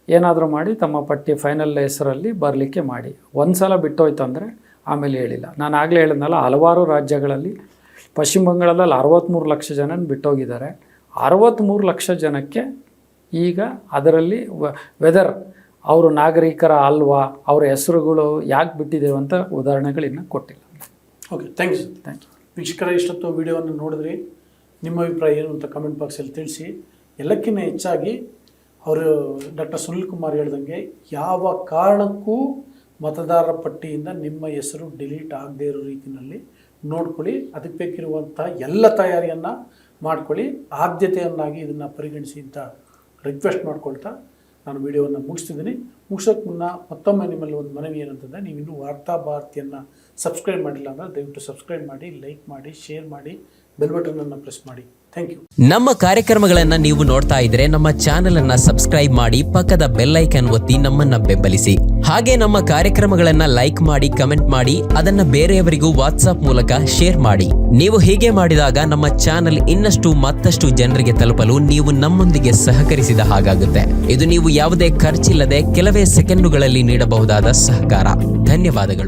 ಏನಾದರೂ ಮಾಡಿ ತಮ್ಮ ಪಟ್ಟಿ ಫೈನಲ್ ಹೆಸರಲ್ಲಿ ಬರಲಿಕ್ಕೆ ಮಾಡಿ. ಒಂದು ಸಲ ಬಿಟ್ಟೋಯ್ತು ಅಂದರೆ ಆಮೇಲೆ ಹೇಳಿಲ್ಲ. ನಾನು ಆಗಲೇ ಹೇಳಿದ್ನಲ್ಲ, ಹಲವಾರು ರಾಜ್ಯಗಳಲ್ಲಿ ಪಶ್ಚಿಮ ಬಂಗಾಳದಲ್ಲಿ 63 ಲಕ್ಷ ಜನ ಬಿಟ್ಟೋಗಿದ್ದಾರೆ. 63 ಲಕ್ಷ ಜನಕ್ಕೆ ಈಗ ಅದರಲ್ಲಿ ವೆದರ್ ಅವರು ನಾಗರಿಕರ ಅಲ್ವಾ, ಅವರ ಹೆಸರುಗಳು ಯಾಕೆ ಬಿಟ್ಟಿದ್ದೇವೆ ಅಂತ ಉದಾಹರಣೆಗಳಿನ್ನೂ ಕೊಟ್ಟಿಲ್ಲ. Okay, thank you. ವೀಕ್ಷಕರ, ಇಷ್ಟೊತ್ತು ವಿಡಿಯೋವನ್ನು ನೋಡಿದ್ರಿ. ನಿಮ್ಮ ಅಭಿಪ್ರಾಯ ಏನು ಅಂತ ಕಮೆಂಟ್ ಬಾಕ್ಸಲ್ಲಿ ತಿಳಿಸಿ. ಎಲ್ಲಕ್ಕಿಂತ ಹೆಚ್ಚಾಗಿ ಅವರು ಡಾಕ್ಟರ್ ಸುನಿಲ್ ಕುಮಾರ್ ಹೇಳ್ದಂಗೆ ಯಾವ ಕಾರಣಕ್ಕೂ ಮತದಾರರ ಪಟ್ಟಿಯಿಂದ ನಿಮ್ಮ ಹೆಸರು ಡಿಲೀಟ್ ಆಗದೇ ಇರೋ ರೀತಿಯಲ್ಲಿ ನೋಡ್ಕೊಳ್ಳಿ. ಅದಕ್ಕೆ ಬೇಕಿರುವಂಥ ಎಲ್ಲ ತಯಾರಿಯನ್ನು ಮಾಡ್ಕೊಳ್ಳಿ. ಆದ್ಯತೆಯನ್ನಾಗಿ ಇದನ್ನು ಪರಿಗಣಿಸಿ ಅಂತ ರಿಕ್ವೆಸ್ಟ್ ಮಾಡ್ಕೊಳ್ತಾ ನಾನು ವಿಡಿಯೋವನ್ನು ಮುಗಿಸ್ತಿದ್ದೀನಿ. ಮುಗಿಸೋಕ್ಕೆ ಮುನ್ನ ಮತ್ತೊಮ್ಮೆ ನಿಮ್ಮಲ್ಲಿ ಒಂದು ಮನವಿ ಏನಂತಂದರೆ, ನೀವು ಇನ್ನೂ ವಾರ್ತಾ ಭಾರತಿಯನ್ನು ಸಬ್ಸ್ಕ್ರೈಬ್ ಮಾಡಿಲ್ಲ ಅಂದರೆ ದಯವಿಟ್ಟು ಸಬ್ಸ್ಕ್ರೈಬ್ ಮಾಡಿ, ಲೈಕ್ ಮಾಡಿ, ಶೇರ್ ಮಾಡಿ, ಬೆಲ್ ಬಟನ್ ಅನ್ನು ಪ್ರೆಸ್ ಮಾಡಿ. Thank you. ನಮ್ಮ ಕಾರ್ಯಕ್ರಮಗಳನ್ನ ನೀವು ನೋಡ್ತಾ ಇದ್ರೆ ನಮ್ಮ ಚಾನೆಲ್ ಅನ್ನ ಸಬ್ಸ್ಕ್ರೈಬ್ ಮಾಡಿ, ಪಕ್ಕದ ಬೆಲ್ ಐಕಾನ್ ಒತ್ತಿ ನಮ್ಮನ್ನ ಬೆಂಬಲಿಸಿ. ಹಾಗೆ ನಮ್ಮ ಕಾರ್ಯಕ್ರಮಗಳನ್ನ ಲೈಕ್ ಮಾಡಿ, ಕಮೆಂಟ್ ಮಾಡಿ, ಅದನ್ನ ಬೇರೆಯವರಿಗೂ ವಾಟ್ಸ್ಆಪ್ ಮೂಲಕ ಶೇರ್ ಮಾಡಿ. ನೀವು ಹೀಗೆ ಮಾಡಿದಾಗ ನಮ್ಮ ಚಾನೆಲ್ ಇನ್ನಷ್ಟು ಮತ್ತಷ್ಟು ಜನರಿಗೆ ತಲುಪಲು ನೀವು ನಮ್ಮೊಂದಿಗೆ ಸಹಕರಿಸಿದ ಹಾಗಾಗುತ್ತೆ. ಇದು ನೀವು ಯಾವುದೇ ಖರ್ಚಿಲ್ಲದೆ ಕೆಲವೇ ಸೆಕೆಂಡುಗಳಲ್ಲಿ ನೀಡಬಹುದಾದ ಸಹಕಾರ. ಧನ್ಯವಾದಗಳು.